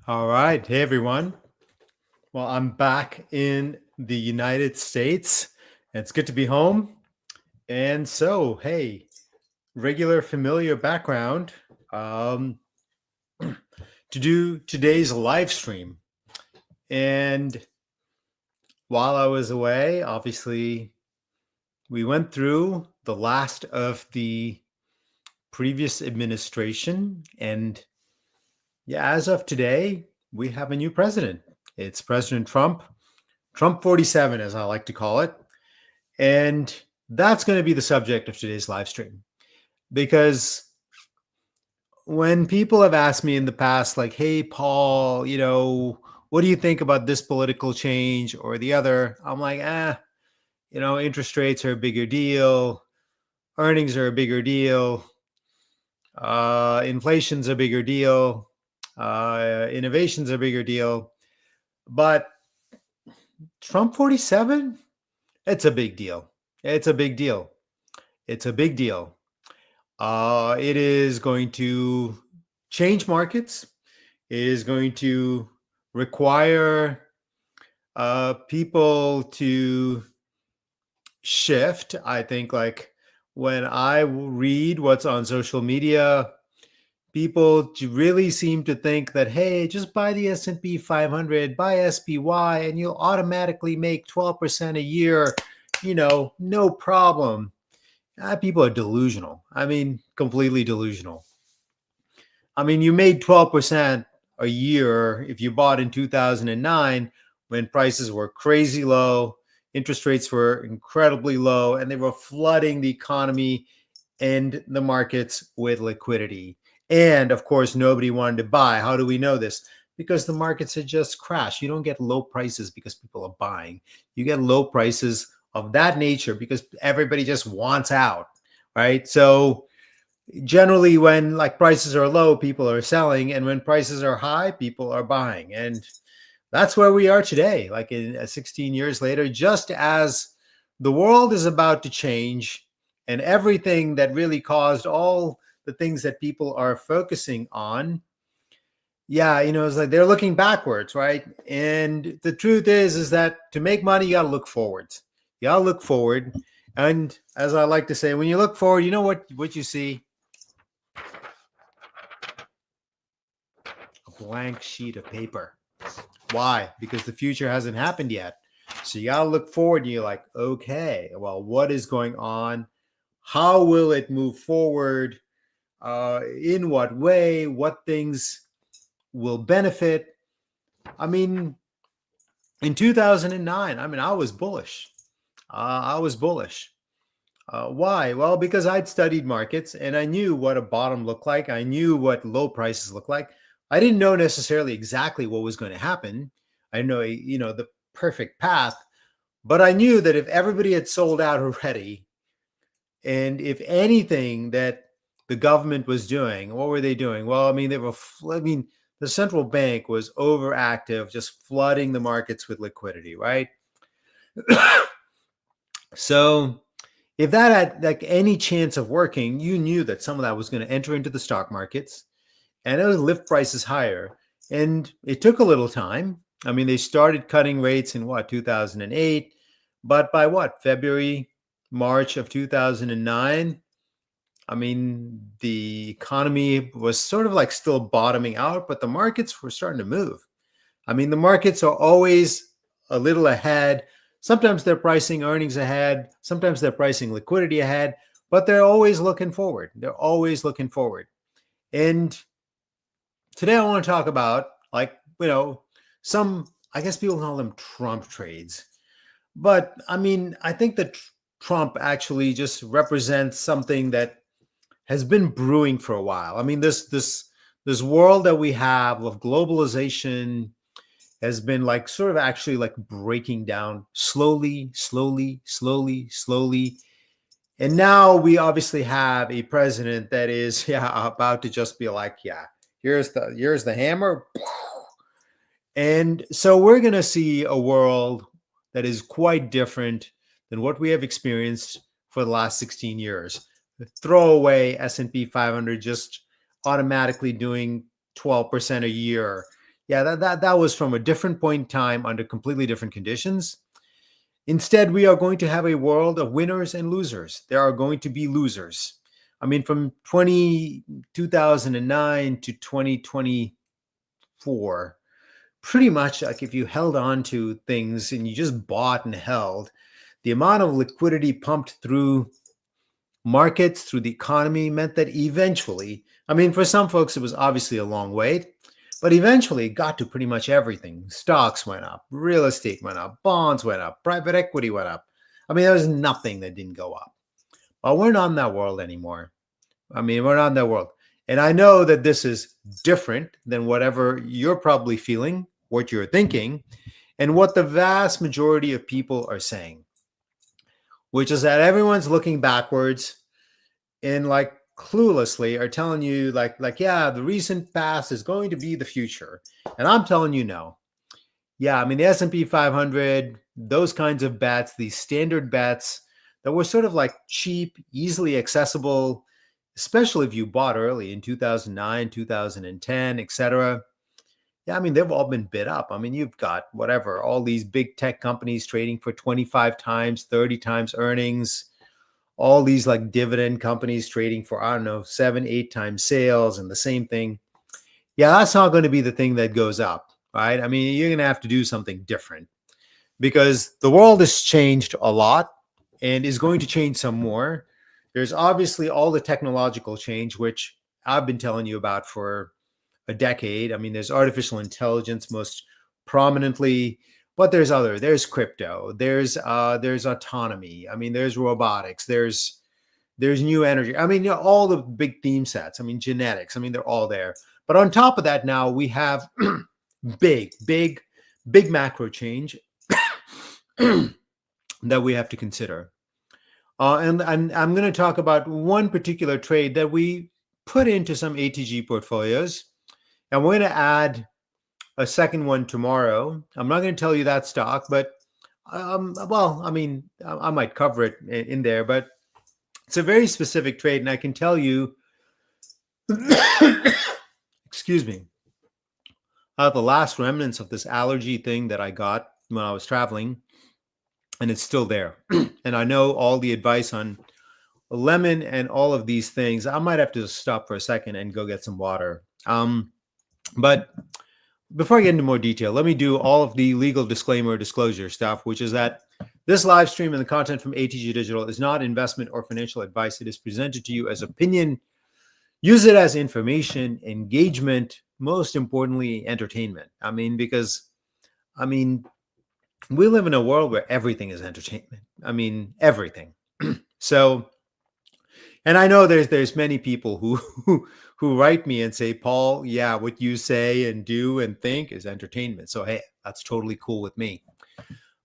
All right. Hey, everyone. Well, I'm back in the United States. And it's good to be home. And so, hey, regular familiar background um, to do today's live stream. And while I was away, obviously, we went through the last of the previous administration. And yeah, as of today, we have a new president. It's President Trump, Trump 47, as I like to call it. And that's going to be the subject of today's live stream. Because when people have asked me in the past, like, hey, Paul, what do you think about this political change or the other? I'm like, interest rates are a bigger deal. Earnings are a bigger deal. Inflation's a bigger deal. Innovation's a bigger deal. But Trump 47, it's a big deal. It's a big deal. It's a big deal. It is going to change markets. It is going to require people to shift. I think, like, when I read what's on social media, people really seem to think that, hey, just buy the S&P 500, buy SPY, and you'll automatically make 12% a year, no problem. People are delusional. I mean, completely delusional. I mean, you made 12% a year if you bought in 2009 when prices were crazy low, interest rates were incredibly low, and they were flooding the economy and the markets with liquidity. And of course, nobody wanted to buy. How do we know this? Because the markets had just crashed. You don't get low prices because people are buying. You get low prices of that nature because everybody just wants out, right? So generally, when like prices are low, people are selling, and when prices are high, people are buying. And that's where we are today, like in 16 years later, just as the world is about to change, and everything that really caused all the things that people are focusing on, it's like they're looking backwards, right? And the truth is that to make money, you got to look forwards. You got to look forward. And as I like to say, when you look forward, you know what you see? A blank sheet of paper. Why? Because the future hasn't happened yet. So you got to look forward and you're like, okay, well, what is going on? How will it move forward? In what way? What things will benefit? I mean, in 2009, I was bullish. I was bullish. Why? Well, because I'd studied markets and I knew what a bottom looked like. I knew what low prices looked like. I didn't know necessarily exactly what was going to happen. I know, the perfect path, but I knew that if everybody had sold out already, and if anything that the government was doing, what were they doing? Well, the central bank was overactive, just flooding the markets with liquidity, right? So if that had like any chance of working, you knew that some of that was going to enter into the stock markets and it would lift prices higher. And it took a little time. I mean, they started cutting rates in 2008, but by February, March of 2009, I mean, the economy was sort of like still bottoming out, but the markets were starting to move. I mean, the markets are always a little ahead. Sometimes they're pricing earnings ahead. Sometimes they're pricing liquidity ahead, but they're always looking forward. They're always looking forward. And today I want to talk about, some, I guess people call them Trump trades. But I mean, I think that Trump actually just represents something that has been brewing for a while. I mean, this world that we have of globalization has been like sort of actually like breaking down slowly, slowly, slowly, slowly. And now we obviously have a president that is about to just be like, here's the hammer. And so we're going to see a world that is quite different than what we have experienced for the last 16 years. The throwaway S&P 500 just automatically doing 12% a year. Yeah, that was from a different point in time under completely different conditions. Instead, we are going to have a world of winners and losers. There are going to be losers. I mean, from 2009 to 2024, pretty much like if you held on to things and you just bought and held, the amount of liquidity pumped through markets, through the economy, meant that eventually, I mean, for some folks, it was obviously a long wait, but eventually it got to pretty much everything. Stocks went up, real estate went up, bonds went up, private equity went up. I mean, there was nothing that didn't go up. But we're not in that world anymore. I mean, we're not in that world. And I know that this is different than whatever you're probably feeling, what you're thinking, and what the vast majority of people are saying, which is that everyone's looking backwards and like cluelessly are telling you like yeah, the recent past is going to be the future. And I'm telling you no. Yeah, I mean the S&P 500, those kinds of bets, these standard bets that were sort of like cheap, easily accessible, especially if you bought early in 2009, 2010, etc. Yeah, I mean they've all been bid up. I mean you've got whatever, all these big tech companies trading for 25 times, 30 times earnings, all these like dividend companies trading for, I don't know, 7, 8 times sales and the same thing. Yeah, that's not going to be the thing that goes up, right? I mean, you're going to have to do something different because the world has changed a lot and is going to change some more. There's obviously all the technological change, which I've been telling you about for a decade. I mean, there's artificial intelligence most prominently, but there's crypto, there's autonomy. I mean, there's robotics, there's new energy. I mean, you know, all the big theme sets. I mean, genetics. I mean, they're all there. But on top of that, now we have big macro change that we have to consider. And I'm going to talk about one particular trade that we put into some ATG portfolios, and we're going to add a second one tomorrow. I'm not going to tell you that stock, but well, I mean, I might cover it in there, but it's a very specific trade, and I can tell you, excuse me, the last remnants of this allergy thing that I got when I was traveling, and it's still there. And I know all the advice on lemon and all of these things. I might have to stop for a second and go get some water. But before I get into more detail, let me do all of the legal disclaimer disclosure stuff, which is that this live stream and the content from ATG Digital is not investment or financial advice. It is presented to you as opinion. Use it as information, engagement, most importantly, entertainment. I mean, because, I mean, we live in a world where everything is entertainment. I mean, everything. So, and I know there's many people who write me and say, Paul, yeah, what you say and do and think is entertainment. So, hey, that's totally cool with me.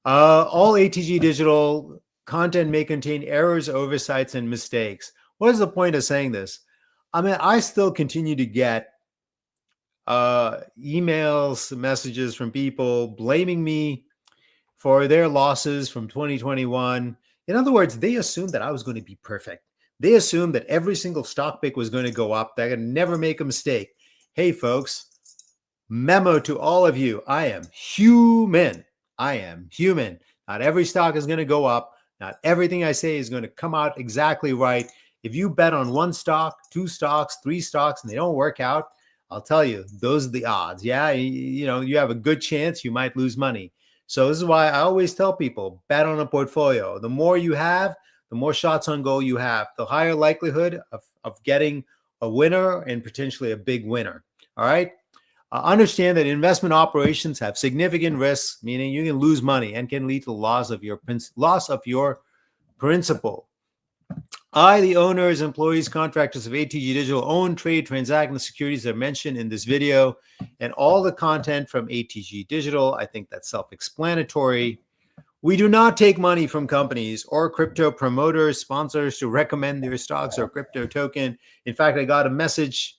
All ATG Digital content may contain errors, oversights, and mistakes. What is the point of saying this? I mean, I still continue to get emails, messages from people blaming me for their losses from 2021. In other words, they assumed that I was going to be perfect. They assumed that every single stock pick was going to go up. They're going to never make a mistake. Hey, folks, memo to all of you. I am human. I am human. Not every stock is going to go up. Not everything I say is going to come out exactly right. If you bet on one stock, two stocks, three stocks, and they don't work out, I'll tell you, those are the odds. Yeah, you know, you have a good chance you might lose money. So this is why I always tell people, bet on a portfolio. The more you have, the more shots on goal you have, the higher likelihood of getting a winner and potentially a big winner. All right. Understand that investment operations have significant risks, meaning you can lose money and can lead to loss of your principal. I, the owners, employees, contractors of ATG Digital own, trade, transact the securities that are mentioned in this video and all the content from ATG Digital. I think that's self-explanatory. We do not take money from companies or crypto promoters, sponsors to recommend their stocks or crypto token. In fact, I got a message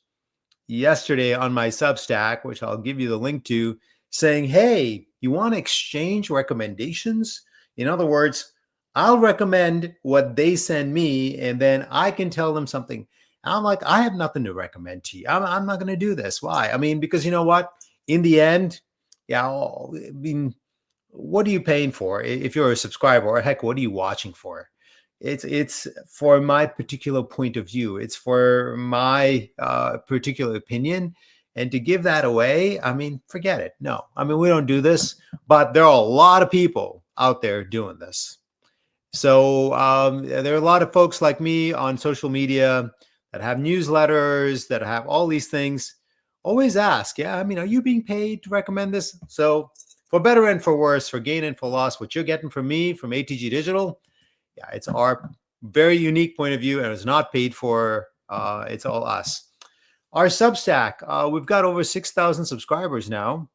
yesterday on my Substack, which I'll give you the link to, saying, hey, you want to exchange recommendations? In other words, I'll recommend what they send me, and then I can tell them something. And I'm like, I have nothing to recommend to you. I'm not going to do this. Why? I mean, because you know what? in the end, yeah, I mean, what are you paying for if you're a subscriber, or heck, what are you watching for? It's for my particular point of view. It's for my particular opinion. And to give that away, I mean, forget it. No, I mean, we don't do this, but there are a lot of people out there doing this. So there are a lot of folks like me on social media that have newsletters, that have all these things. Always ask, yeah, I mean, are you being paid to recommend this? So for better and for worse, for gain and for loss, what you're getting from me, from ATG Digital, yeah, it's our very unique point of view, and it's not paid for. It's all us. Our Substack, we've got over 6,000 subscribers now.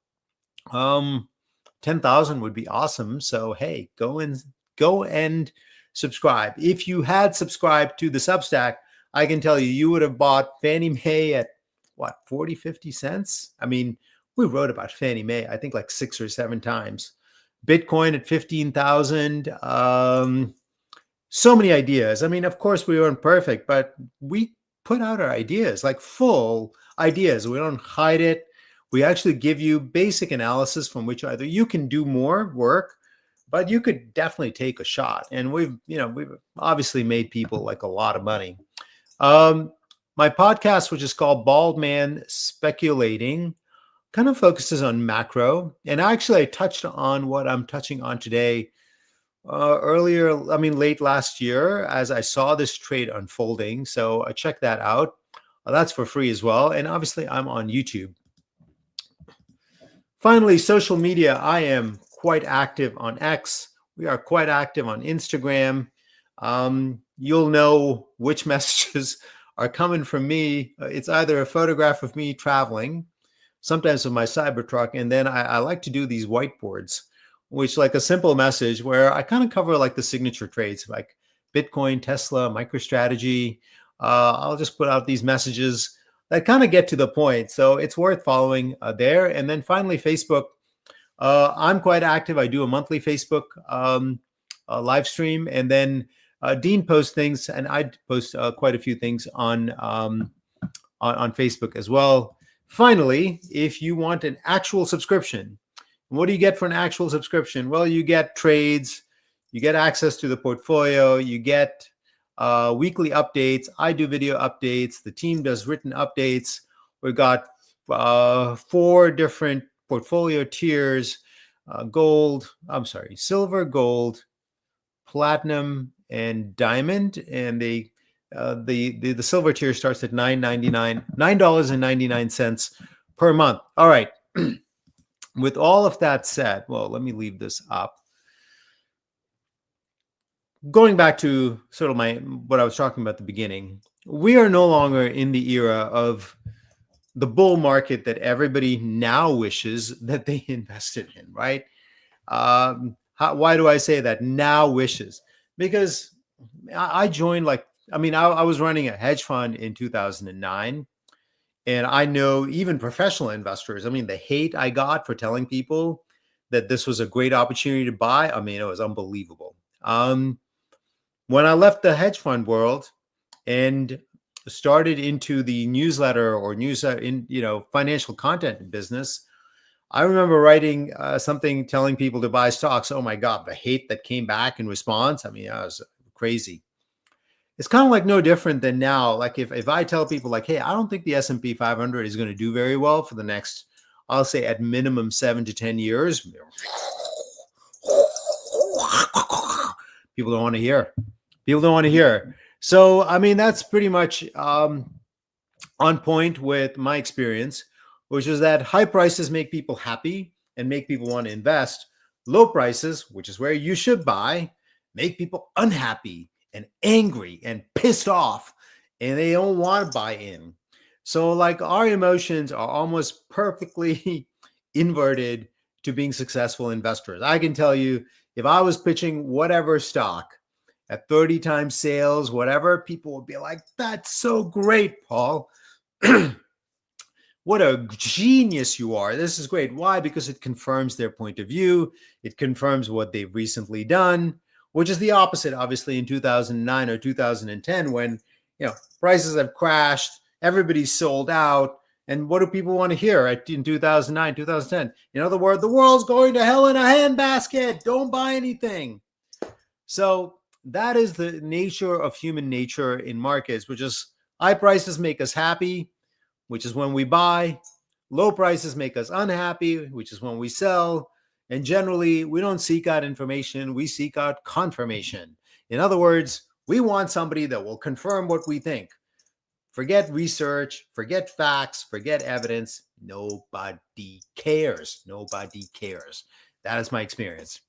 10,000 would be awesome. So hey, go and subscribe. If you had subscribed to the Substack, I can tell you, you would have bought Fannie Mae at what, 40, 50 cents? I mean, we wrote about Fannie Mae, I think like 6 or 7 times. Bitcoin at 15,000. So many ideas. I mean, of course, we weren't perfect, but we put out our ideas, like full ideas. We don't hide it. We actually give you basic analysis from which either you can do more work, but you could definitely take a shot. And we've obviously made people like a lot of money. My podcast, which is called Bald Man Speculating, kind of focuses on macro. And actually, I touched on what I'm touching on today earlier, I mean, late last year, as I saw this trade unfolding. So I checked that out. That's for free as well. And obviously, I'm on YouTube. Finally, social media. I am quite active on X. We are quite active on Instagram. You'll know which messages are coming from me. It's either a photograph of me traveling, sometimes with my Cybertruck, and then I like to do these whiteboards, which like a simple message where I kind of cover like the signature trades, like Bitcoin, Tesla, MicroStrategy. I'll just put out these messages that kind of get to the point. So it's worth following there. And then finally, Facebook. I'm quite active. I do a monthly Facebook live stream, and then Dean posts things, and I post quite a few things on Facebook as well. Finally, if you want an actual subscription, what do you get for an actual subscription? Well, you get trades, you get access to the portfolio, you get weekly updates. I do video updates. The team does written updates. We've got 4 different portfolio tiers: silver, gold, platinum, and diamond. And the silver tier starts at $9.99 per month. All right. With all of that said, well, let me leave this up. Going back to sort of what I was talking about at the beginning, we are no longer in the era of the bull market that everybody now wishes that they invested in, right? Why do I say that now wishes? Because I joined I was running a hedge fund in 2009. And I know even professional investors, I mean, the hate I got for telling people that this was a great opportunity to buy, I mean, it was unbelievable. When I left the hedge fund world and started into the newsletter or financial content business, I remember writing something telling people to buy stocks. Oh my God, the hate that came back in response. I mean, that was crazy. It's kind of like no different than now. Like if I tell people like, hey, I don't think the S&P 500 is going to do very well for the next, I'll say at minimum 7 to 10 years. People don't want to hear. People don't want to hear. So, I mean, that's pretty much on point with my experience, which is that high prices make people happy and make people want to invest. Low prices, which is where you should buy, make people unhappy and angry and pissed off, and they don't want to buy in. So like our emotions are almost perfectly inverted to being successful investors. I can tell you, if I was pitching whatever stock at 30 times sales, whatever, people would be like, that's so great, Paul. What a genius you are. This is great. Why? Because it confirms their point of view. It confirms what they've recently done, which is the opposite, obviously, in 2009 or 2010, when prices have crashed, everybody's sold out, And what do people want to hear in 2009, 2010? In other words, the world's going to hell in a handbasket. Don't buy anything. So that is the nature of human nature in markets, which is high prices make us happy, which is when we buy. Low prices make us unhappy, which is when we sell. And generally, we don't seek out information, we seek out confirmation. In other words, we want somebody that will confirm what we think. Forget research, forget facts, forget evidence. Nobody cares. Nobody cares. That is my experience.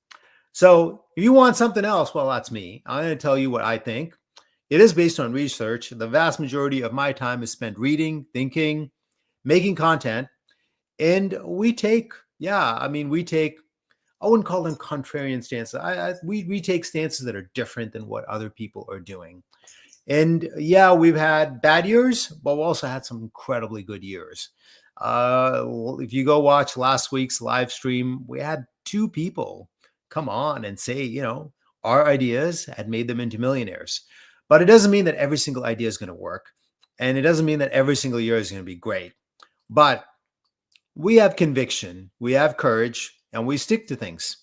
So if you want something else, well, that's me. I'm going to tell you what I think. It is based on research. The vast majority of my time is spent reading, thinking, making content. And we take, I wouldn't call them contrarian stances. We take stances that are different than what other people are doing. And yeah, we've had bad years, but we've also had some incredibly good years. If you go watch last week's live stream, we had 2 people come on and say, our ideas had made them into millionaires. But it doesn't mean that every single idea is going to work. And it doesn't mean that every single year is going to be great. But we have conviction, we have courage, and we stick to things.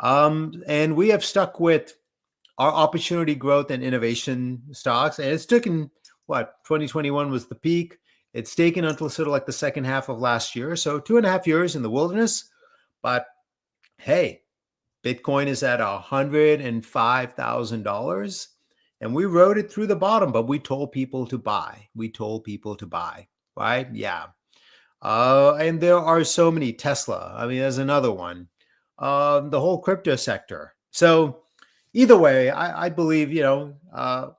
And we have stuck with our opportunity growth and innovation stocks. And it's taken, 2021 was the peak. It's taken until sort of like the second half of last year. So 2.5 years in the wilderness. But hey, Bitcoin is at $105,000. And we rode it through the bottom, but we told people to buy. Right? Yeah. And there are so many. Tesla, I mean, there's another one. The whole crypto sector. So either way, I believe, our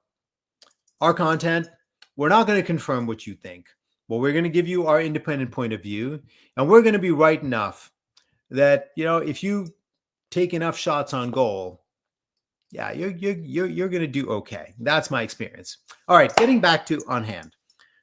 content, we're not going to confirm what you think, but we're going to give you our independent point of view. And we're going to be right enough that, if you take enough shots on goal, yeah, you're going to do okay. That's my experience. All right, getting back to on hand.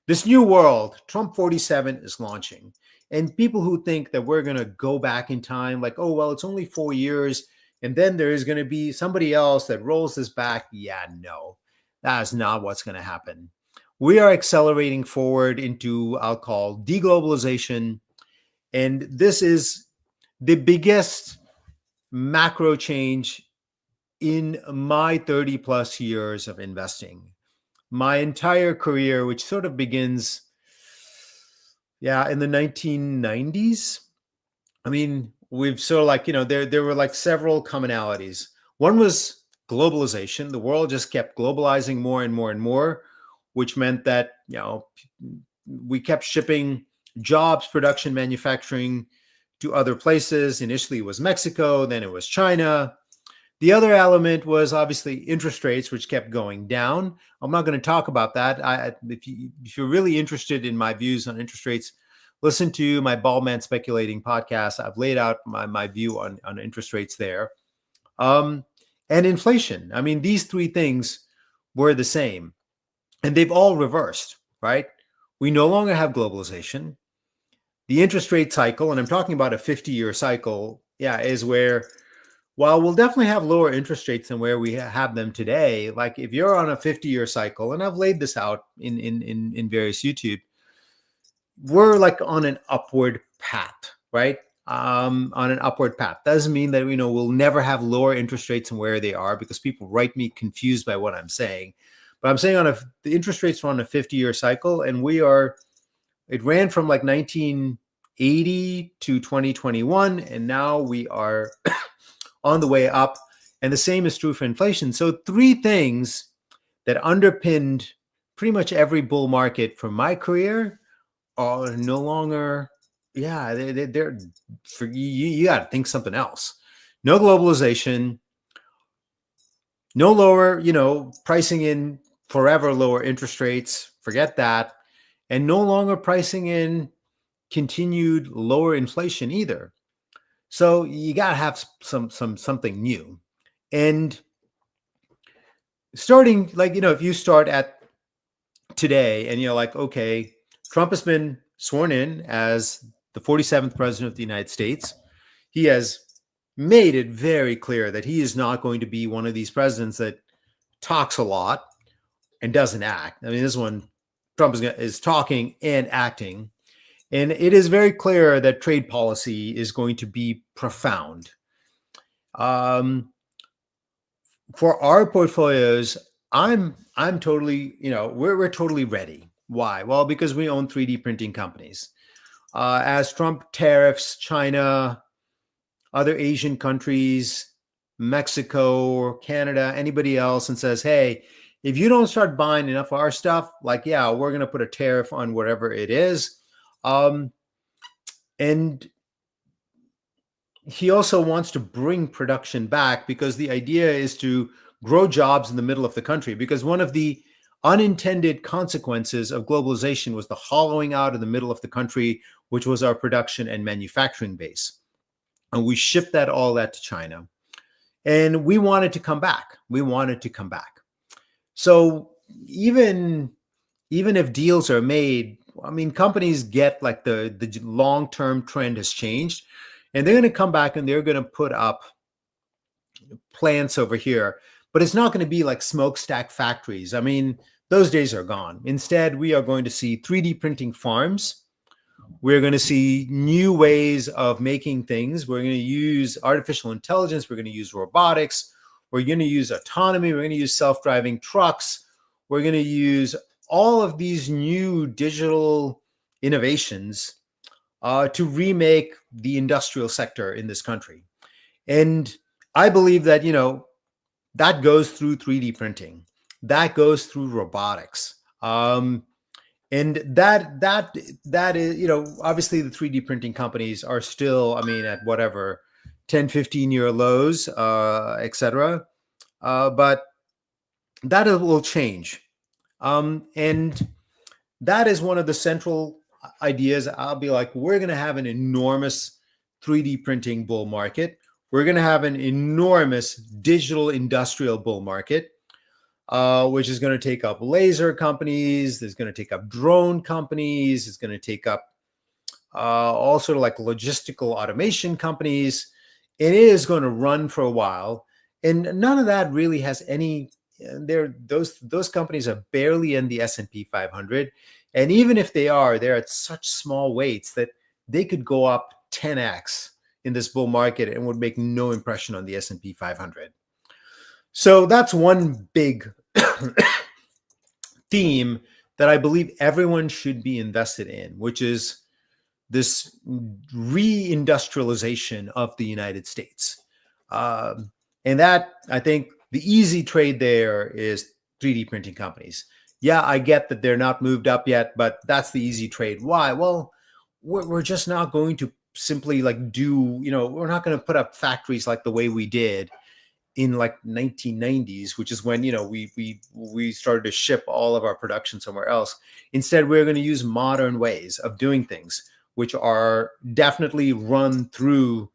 This new world, Trump 47 is launching. And people who think that we're going to go back in time, like, oh, well, it's only 4 years, and then there is going to be somebody else that rolls this back. Yeah, no, that is not what's going to happen. We are accelerating forward into, I'll call, deglobalization. And this is the biggest macro change in my 30 plus years of investing. My entire career, which sort of begins, in the 1990s. I mean, we've sort of like, there were like several commonalities. One was globalization. The world just kept globalizing more and more and more, which meant that, we kept shipping jobs, production, manufacturing to other places. Initially, it was Mexico, then it was China. The other element was obviously interest rates, which kept going down. I'm not going to talk about that. If you're really interested in my views on interest rates, listen to my Bald Man Speculating podcast. I've laid out my view on interest rates there. And inflation. I mean, these 3 things were the same. And they've all reversed, right? We no longer have globalization. The interest rate cycle, and I'm talking about a 50-year cycle, is where, while we'll definitely have lower interest rates than where we have them today, like if you're on a 50-year cycle, and I've laid this out in various YouTube, we're like on an upward path, right? On an upward path. Doesn't mean that, we'll never have lower interest rates than where they are, because people write me confused by what I'm saying. But I'm saying the interest rates are on a 50-year cycle, and it ran from like 1980 to 2021, and now we are on the way up. And the same is true for inflation. So 3 things that underpinned pretty much every bull market from my career are no longer, they're for you got to think something else. No globalization, no lower, pricing in forever lower interest rates, forget that. And no longer pricing in continued lower inflation either. So you got to have something new. And starting, like, if you start at today and you're like, okay, Trump has been sworn in as the 47th president of the United States. He has made it very clear that he is not going to be one of these presidents that talks a lot and doesn't act. I mean, this one, Trump is talking and acting. And it is very clear that trade policy is going to be profound. Um, for our portfolios, I'm totally, we're totally ready. Why? Well, because we own 3D printing companies. As Trump tariffs China, other Asian countries, Mexico or Canada, anybody else, and says, hey, if you don't start buying enough of our stuff, like, yeah, we're going to put a tariff on whatever it is. And he also wants to bring production back because the idea is to grow jobs in the middle of the country. Because one of the unintended consequences of globalization was the hollowing out of the middle of the country, which was our production and manufacturing base. And we shipped all that to China. And we wanted to come back. So even if deals are made, I mean, companies get like the long-term trend has changed, and they're going to come back and they're going to put up plants over here, but it's not going to be like smokestack factories. I mean, those days are gone. Instead, we are going to see 3D printing farms. We're going to see new ways of making things. We're going to use artificial intelligence. We're going to use robotics. We're going to use autonomy. We're going to use self-driving trucks. We're going to use all of these new digital innovations to remake the industrial sector in this country. And I believe that, that goes through 3D printing. That goes through robotics. And that is, obviously the 3D printing companies are still, I mean, at whatever, 10, 15-year lows, et cetera. But that will change. And that is one of the central ideas. I'll be like, we're going to have an enormous 3D printing bull market. We're going to have an enormous digital industrial bull market. Which is going to take up laser companies. There's going to take up drone companies. It's going to take up all sort of like logistical automation companies. It is going to run for a while, and none of that really has any. Those companies are barely in the S&P 500, and even if they are, they're at such small weights that they could go up 10x in this bull market and would make no impression on the S&P 500. So that's one big theme that I believe everyone should be invested in, which is this reindustrialization of the United States. And that, I think, the easy trade there is 3D printing companies. Yeah, I get that they're not moved up yet, but that's the easy trade. Why? Well, we're just not going to simply like we're not going to put up factories like the way we did in like 1990s, which is when we started to ship all of our production somewhere else. Instead, we're going to use modern ways of doing things, which are definitely run through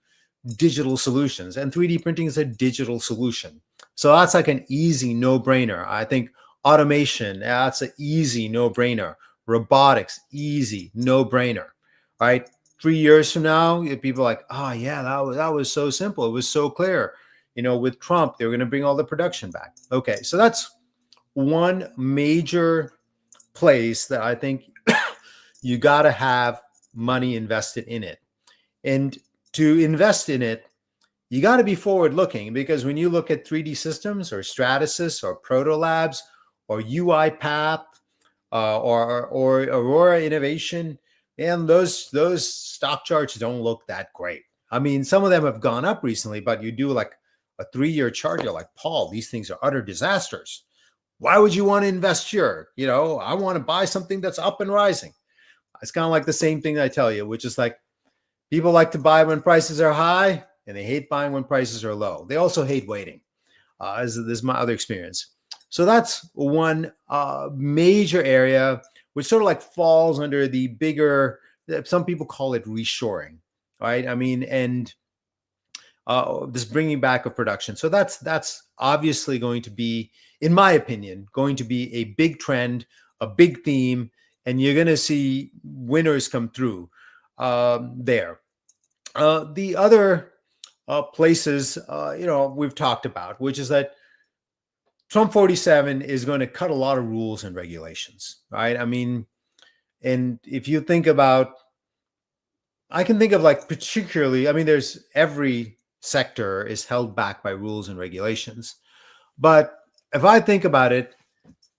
digital solutions. And 3D printing is a digital solution. So that's like an easy no-brainer. I think automation, that's an easy no-brainer. Robotics, easy no-brainer, right? 3 years from now, people are like, oh yeah, that was so simple. It was so clear. With Trump, they were going to bring all the production back. Okay, so that's one major place that I think you got to have money invested in it. And to invest in it, you got to be forward looking, because when you look at 3D Systems or Stratasys or Proto Labs or UiPath or Aurora Innovation, and those stock charts don't look that great. I mean, some of them have gone up recently, but you do like a 3-year chart, you're like, Paul, these things are utter disasters. Why would you want to invest here? I want to buy something that's up and rising. It's kind of like the same thing I tell you, which is like, people like to buy when prices are high, and they hate buying when prices are low. They also hate waiting. This is my other experience. So that's one major area, which sort of like falls under the bigger, some people call it reshoring, right? I mean, and this bringing back of production. So that's obviously going to be, in my opinion, going to be a big trend, a big theme, and you're going to see winners come through there. The other places, we've talked about, which is that Trump 47 is going to cut a lot of rules and regulations, right? I mean, and if you think about I can think of like particularly, I mean, there's every sector is held back by rules and regulations. But if I think about it,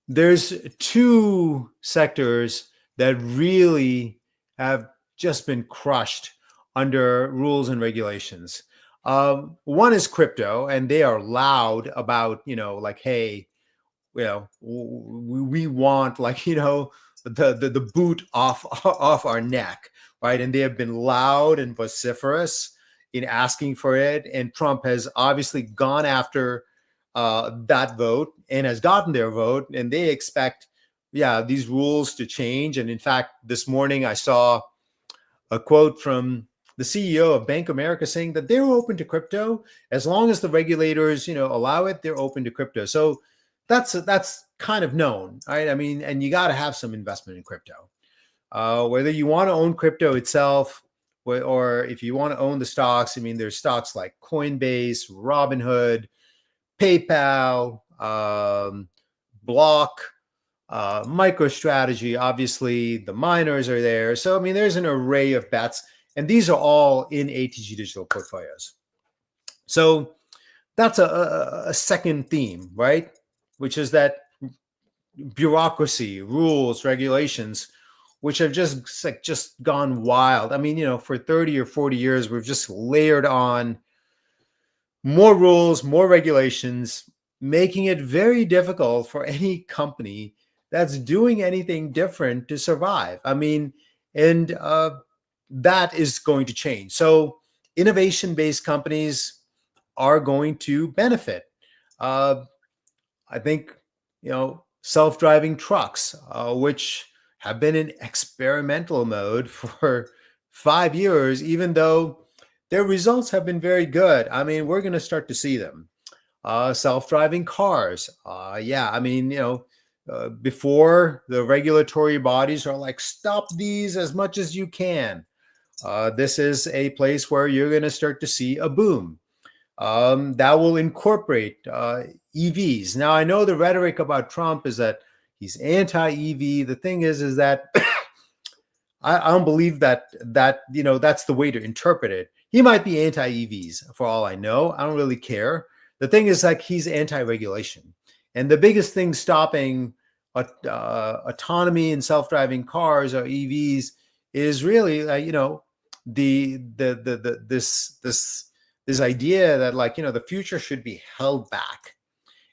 there's two sectors that really have just been crushed under rules and regulations. One is crypto, and they are loud about, like, hey, we want, like, the boot off off our neck, right? And they have been loud and vociferous in asking for it. And Trump has obviously gone after that vote and has gotten their vote, and they expect, yeah, these rules to change. And in fact, this morning I saw a quote from the CEO of Bank of America saying that they're open to crypto as long as the regulators, allow it. They're open to crypto. So that's kind of known, right? I mean, and you got to have some investment in crypto, whether you want to own crypto itself or if you want to own the stocks. I mean, there's stocks like Coinbase, Robinhood, PayPal, Block, MicroStrategy. Obviously, the miners are there. So, I mean, there's an array of bets, and these are all in ATG Digital portfolios. So that's a second theme, right? Which is that bureaucracy, rules, regulations, which have just gone wild. I mean, for 30 or 40 years, we've just layered on more rules, more regulations, making it very difficult for any company that's doing anything different to survive. I mean, and that is going to change. So innovation-based companies are going to benefit. I think, self-driving trucks, which have been in experimental mode for 5 years, even though their results have been very good. I mean, we're going to start to see them. Self-driving cars. Yeah, I mean, before the regulatory bodies are like, stop these as much as you can. This is a place where you're going to start to see a boom that will incorporate EVs. Now, I know the rhetoric about Trump is that he's anti-EV. The thing is that I don't believe that that's the way to interpret it. He might be anti-EVs for all I know. I don't really care. The thing is, like, he's anti-regulation. And the biggest thing stopping autonomy and self-driving cars or EVs is really, this idea that, like, the future should be held back.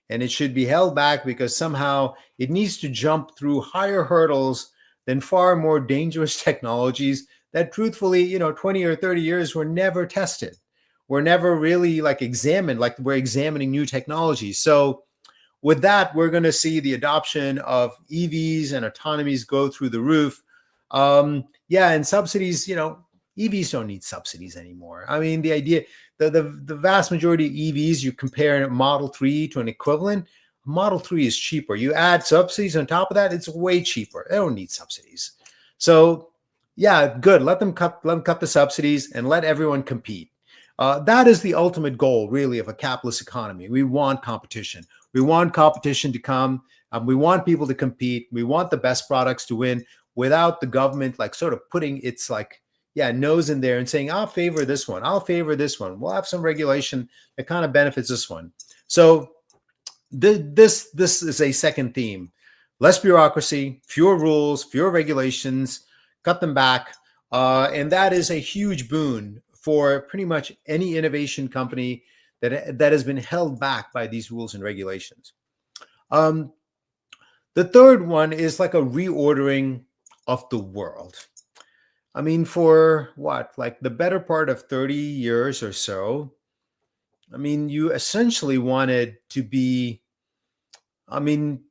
And it should be held back because somehow it needs to jump through higher hurdles than far more dangerous technologies that, truthfully, 20 or 30 years were never tested. We're never really, like, examined, like we're examining new technologies. So with that, we're going to see the adoption of EVs and autonomies go through the roof. Yeah, and subsidies, EVs don't need subsidies anymore. I mean, the idea, the vast majority of EVs, you compare a Model 3 to an equivalent, Model 3 is cheaper. You add subsidies on top of that, it's way cheaper. They don't need subsidies. So yeah, good. Let them cut the subsidies and let everyone compete. That is the ultimate goal, really, of a capitalist economy. We want competition. We want competition to come. We want people to compete. We want the best products to win without the government, like, sort of putting its, like, nose in there and saying, I'll favor this one. I'll favor this one. We'll have some regulation that kind of benefits this one. So this is a second theme. Less bureaucracy, fewer rules, fewer regulations, cut them back. And that is a huge boon for pretty much any innovation company that has been held back by these rules and regulations. The third one is like a reordering of the world. I mean, for what, like the better part of 30 years or so, I mean, you essentially wanted to be, I mean,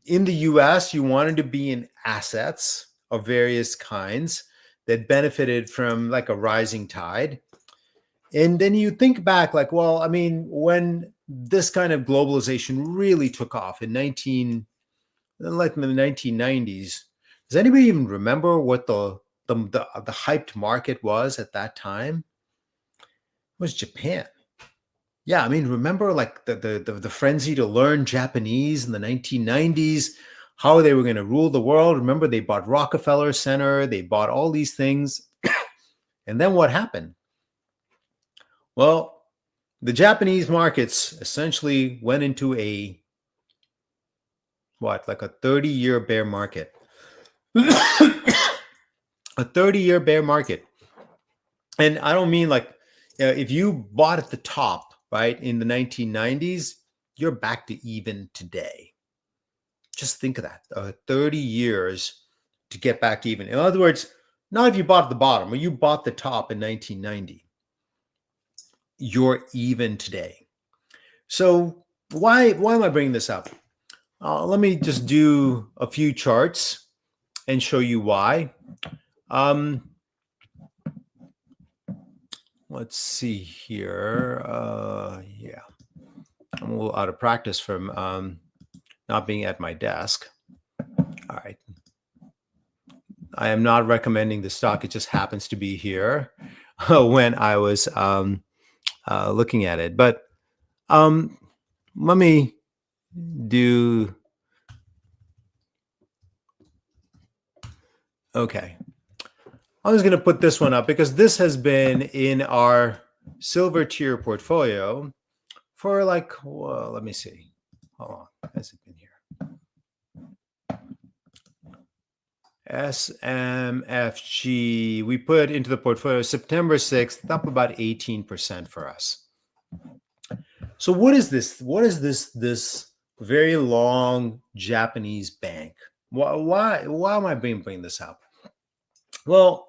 in the US, you wanted to be in assets of various kinds that benefited from, like, a rising tide. And then you think back, like, well, I mean, when this kind of globalization really took off in the 1990s, does anybody even remember what the hyped market was at that time? It was Japan. Yeah, I mean, remember, like, the frenzy to learn Japanese in the 1990s, how they were going to rule the world. Remember, they bought Rockefeller Center, they bought all these things. And then what happened? Well, the Japanese markets essentially went into like a 30-year bear market. A 30-year bear market. And I don't mean like, if you bought at the top, right, in the 1990s, you're back to even today. Just think of that, 30 years to get back to even. In other words, not if you bought at the bottom or you bought the top in 1990, you're even today. So why am I bringing this up? Let me just do a few charts and show you why. Let's see here. Yeah, I'm a little out of practice from not being at my desk. All right. I am not recommending the stock. It just happens to be here when I was looking at it. But let me do. Okay. I'm just going to put this one up because this has been in our silver tier portfolio for like, well, let me see. Hold on. Has it been here? SMFG, we put into the portfolio September 6th, up about 18% for us. So what is this? What is this very long Japanese bank? Why am I bringing this up? Well,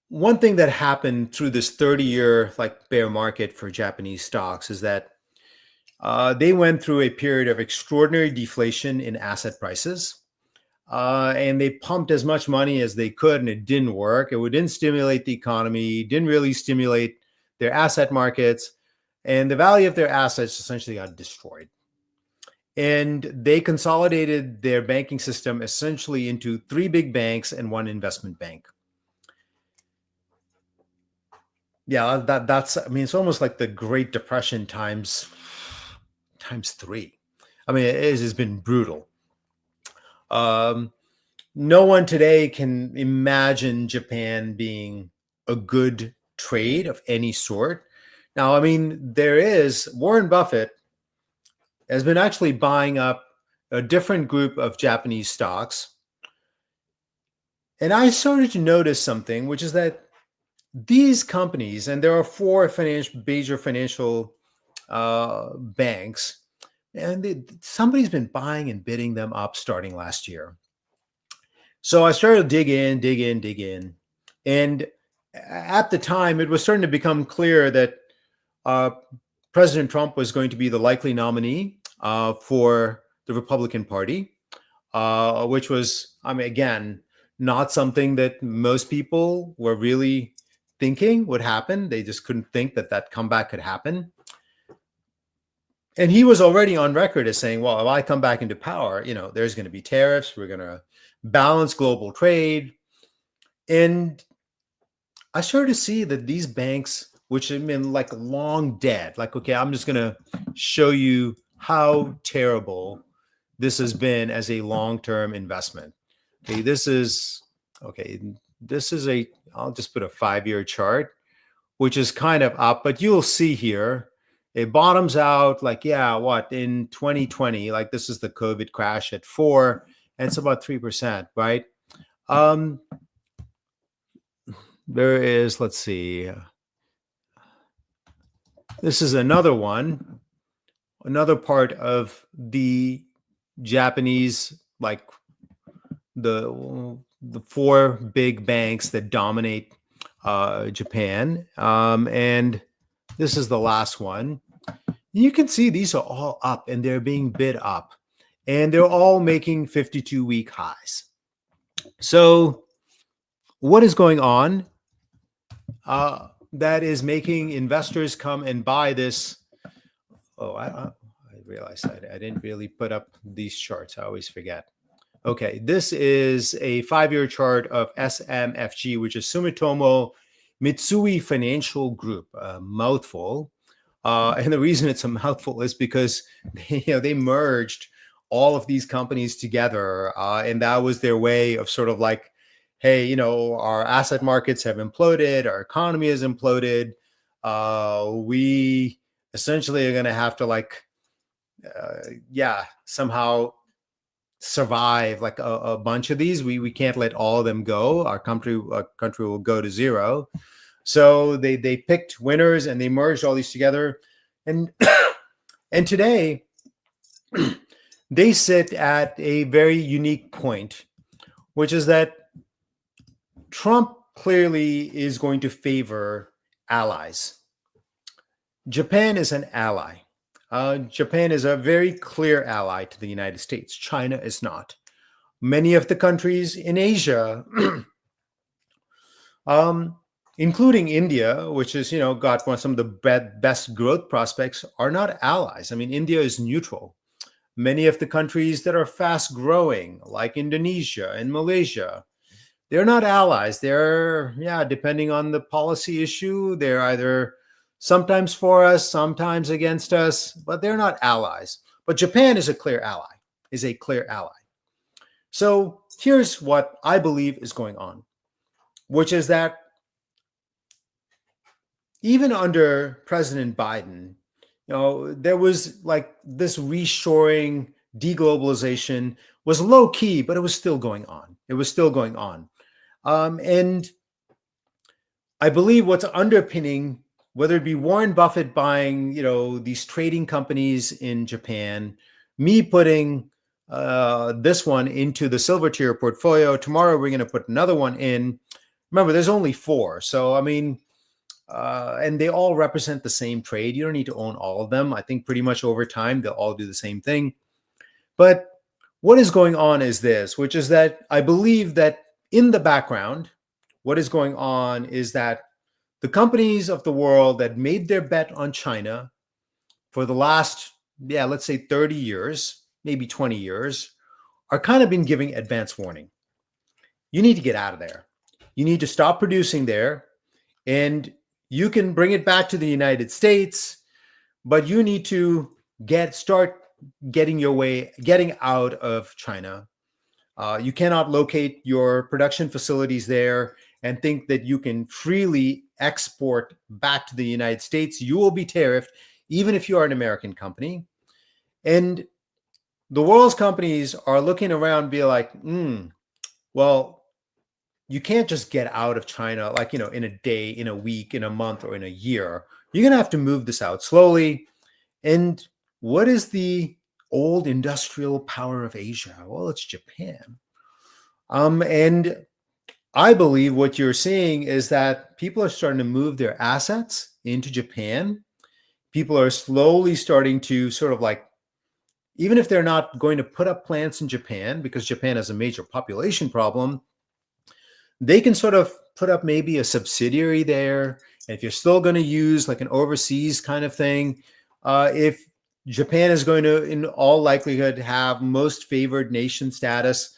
one thing that happened through this 30-year like bear market for Japanese stocks is that they went through a period of extraordinary deflation in asset prices, and they pumped as much money as they could, and it didn't work. It didn't stimulate the economy, didn't really stimulate their asset markets, and the value of their assets essentially got destroyed. And they consolidated their banking system essentially into 3 big banks and 1 investment bank. Yeah, that's, I mean, it's almost like the Great Depression times 3. I mean, it has been brutal. No one today can imagine Japan being a good trade of any sort. Now, I mean, there is Warren Buffett has been actually buying up a different group of Japanese stocks. And I started to notice something, which is that these companies, and there are 4 major financial banks, and somebody's been buying and bidding them up starting last year. So I started to dig in. And at the time, it was starting to become clear that President Trump was going to be the likely nominee for the Republican Party, which was, I mean, again, not something that most people were really thinking would happen. They just couldn't think that comeback could happen. And he was already on record as saying, well, if I come back into power, there's going to be tariffs. We're going to balance global trade. And I started to see that these banks, which have been like long dead, like, okay, I'm just going to show you how terrible this has been as a long-term investment. Okay, I'll just put a 5-year chart, which is kind of up, but you'll see here, it bottoms out like, in 2020, like this is the COVID crash at 4, and it's about 3%, right? There is, let's see, this is another one, another part of the Japanese, like the 4 big banks that dominate Japan. And this is the last one. You can see these are all up and they're being bid up, and they're all making 52-week highs. So what is going on that is making investors come and buy this? Oh, I realized I didn't really put up these charts. I always forget. Okay, this is a 5-year chart of SMFG, which is Sumitomo Mitsui Financial Group, a mouthful. And the reason it's a mouthful is because they merged all of these companies together, and that was their way of sort of like, hey, our asset markets have imploded, our economy has imploded. We essentially are going to have to somehow survive like a bunch of these. We can't let all of them go. Our country will go to zero. So they picked winners and they merged all these together. And and today they sit at a very unique point, which is that Trump clearly is going to favor allies. Japan is an ally. Japan is a very clear ally to the United States. China is not. Many of the countries in Asia, including India, which is got some of the best growth prospects, are not allies. I mean, India is neutral. Many of the countries that are fast growing, like Indonesia and Malaysia, they're not allies. They're, depending on the policy issue, they're either sometimes for us, sometimes against us, but they're not allies. But Japan is a clear ally, So here's what I believe is going on, which is that even under President Biden, there was like this reshoring, deglobalization was low key, but it was still going on. And I believe what's underpinning, whether it be Warren Buffett buying, these trading companies in Japan, me putting this one into the silver tier portfolio. Tomorrow we're going to put another one in. Remember, there's only 4. So, I mean, and they all represent the same trade. You don't need to own all of them. I think pretty much over time, they'll all do the same thing. But what is going on is this, which is that I believe that in the background, what is going on is that the companies of the world that made their bet on China for the last, let's say 30 years, maybe 20 years, are kind of been giving advance warning. You need to get out of there. You need to stop producing there, and you can bring it back to the United States, but you need to start getting out of China. You cannot locate your production facilities there and think that you can freely export back to the United States. You will be tariffed, even if you are an American company. And the world's companies are looking around and be like, well, you can't just get out of China like, in a day, in a week, in a month, or in a year. You're going to have to move this out slowly. And what is the old industrial power of Asia? Well, it's Japan. And I believe what you're seeing is that people are starting to move their assets into Japan. People are slowly starting to sort of like, even if they're not going to put up plants in Japan, because Japan has a major population problem, they can sort of put up maybe a subsidiary there. And if you're still going to use like an overseas kind of thing, if Japan is going to, in all likelihood, have most favored nation status,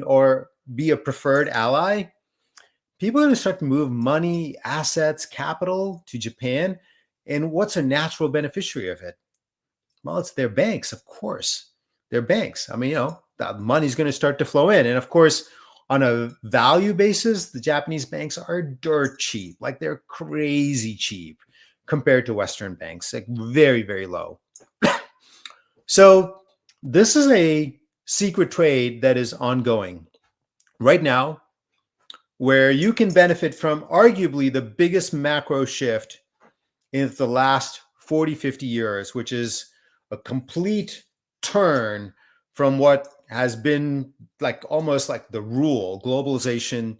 or be a preferred ally, people are going to start to move money, assets, capital to Japan. And what's a natural beneficiary of it? Well, it's their banks, of course. Their banks. The money's going to start to flow in. And of course, on a value basis, the Japanese banks are dirt cheap. Like they're crazy cheap compared to Western banks, like very, very low. So this is a secret trade that is ongoing right now, where you can benefit from arguably the biggest macro shift in the last 40, 50 years, which is a complete turn from what has been like almost like the rule, globalization,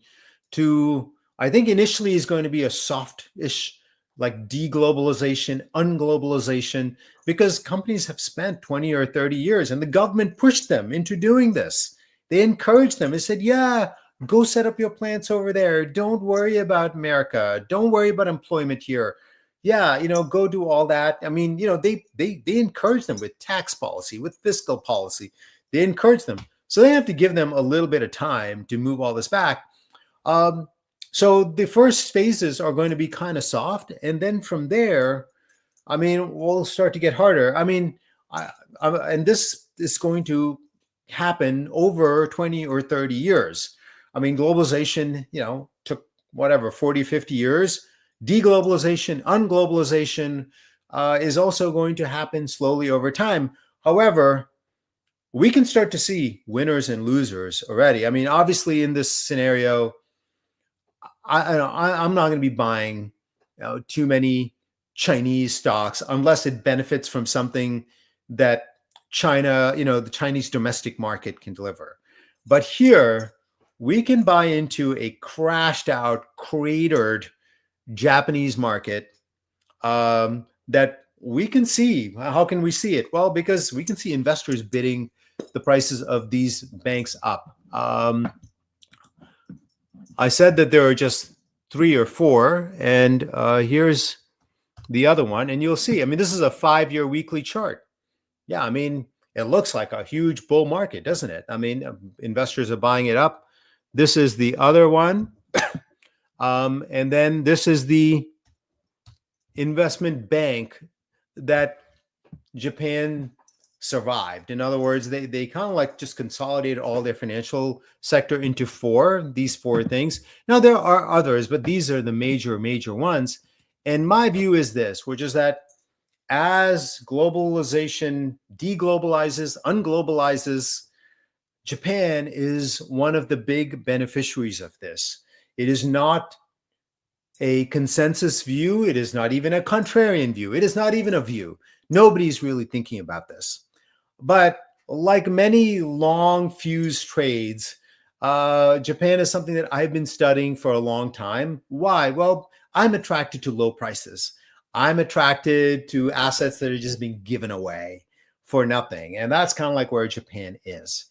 to I think initially is going to be a soft-ish like deglobalization, unglobalization, because companies have spent 20 or 30 years and the government pushed them into doing this. They encouraged them. They said, go set up your plants over there. Don't worry about America. Don't worry about employment here. Go do all that. They encourage them with tax policy, with fiscal policy. They encourage them. So they have to give them a little bit of time to move all this back. So the first phases are going to be kind of soft. And then from there, we'll start to get harder. And this is going to happen over 20 or 30 years. I mean, globalization, took whatever, 40, 50 years. Deglobalization, unglobalization is also going to happen slowly over time. However, we can start to see winners and losers already. I mean, obviously, in this scenario, I'm not going to be buying too many Chinese stocks unless it benefits from something that China, the Chinese domestic market can deliver. But here, we can buy into a crashed out, cratered Japanese market that we can see. How can we see it? Well, because we can see investors bidding the prices of these banks up. I said that there are just 3 or 4, and here's the other one, and you'll see. I mean, this is a 5-year weekly chart. Yeah, I mean, it looks like a huge bull market, doesn't it? I mean, investors are buying it up. This is the other one. And then this is the investment bank that Japan survived. In other words, they kind of like just consolidated all their financial sector into these four things. Now, there are others, but these are the major ones. And my view is this, which is that as globalization deglobalizes, unglobalizes, Japan is one of the big beneficiaries of this. It is not a consensus view. It is not even a contrarian view. It is not even a view. Nobody's really thinking about this. But like many long fuse trades, Japan is something that I've been studying for a long time. Why? Well, I'm attracted to low prices. I'm attracted to assets that are just being given away for nothing. And that's kind of like where Japan is.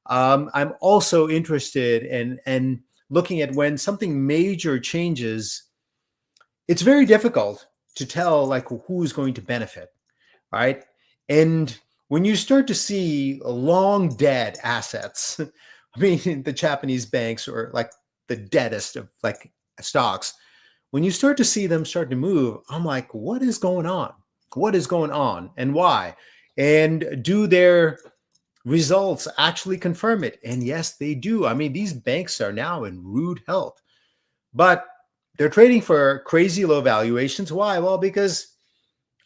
I'm also interested in looking at when something major changes. It's very difficult to tell like who's going to benefit, right? And when you start to see long dead assets, I mean, the Japanese banks are like the deadest of like stocks. When you start to see them start to move, I'm like, what is going on? What is going on and why? And do their results actually confirm it? And yes, they do. I mean, these banks are now in rude health, but they're trading for crazy low valuations. Why? Well, because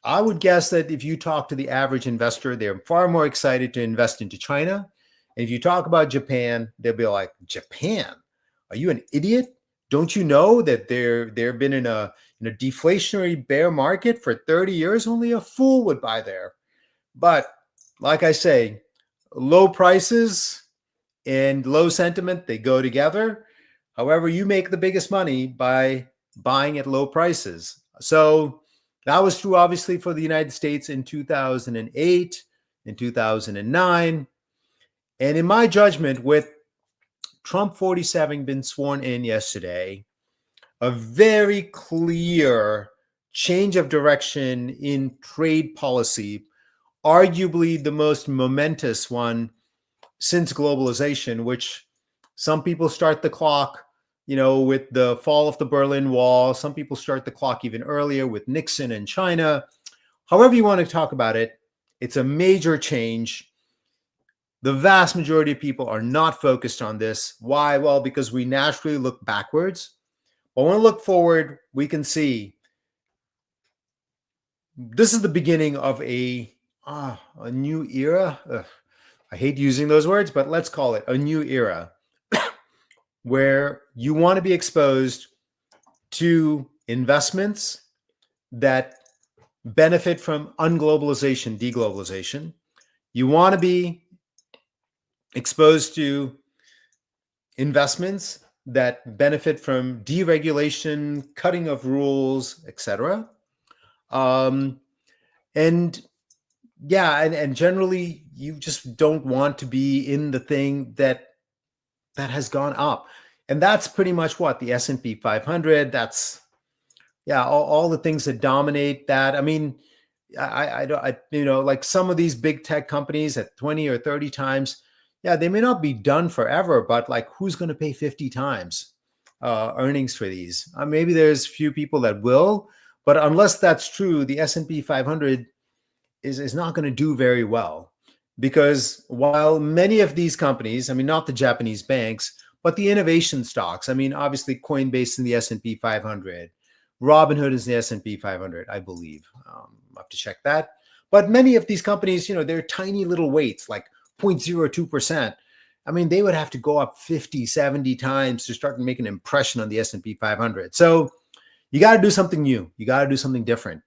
I would guess that if you talk to the average investor, they're far more excited to invest into China. And if you talk about Japan, they'll be like, Japan? Are you an idiot? Don't you know that they've been in a deflationary bear market for 30 years? Only a fool would buy there. But like I say, low prices and low sentiment, they go together. However, you make the biggest money by buying at low prices. So that was true, obviously, for the United States in 2008, in 2009. And in my judgment, with Trump 47 been sworn in yesterday, a very clear change of direction in trade policy, arguably the most momentous one since globalization, which some people start the clock with the fall of the Berlin Wall. Some people start the clock even earlier with Nixon and China. However you want to talk about it, it's a major change. The vast majority of people are not focused on this. Why? Well, because we naturally look backwards. But when we look forward, we can see this is the beginning of a new era. Ugh, I hate using those words, but let's call it a new era where you want to be exposed to investments that benefit from unglobalization, deglobalization. You want to be exposed to investments that benefit from deregulation, cutting of rules, etc. And generally, you just don't want to be in the thing that has gone up. And that's pretty much what the S&P 500, that's all the things that dominate that. I mean, I like some of these big tech companies at 20 or 30 times, they may not be done forever, but like who's going to pay 50 times earnings for these? Maybe there's few people that will, but unless that's true, the S&P 500 is not going to do very well. Because while many of these companies, I mean, not the Japanese banks, but the innovation stocks. I mean, obviously Coinbase in the S&P 500, Robinhood is in the S&P 500, I believe. I'll have to check that. But many of these companies, they're tiny little weights, like 0.02%. I mean, they would have to go up 50, 70 times to start to make an impression on the S&P 500. So you got to do something new. You got to do something different.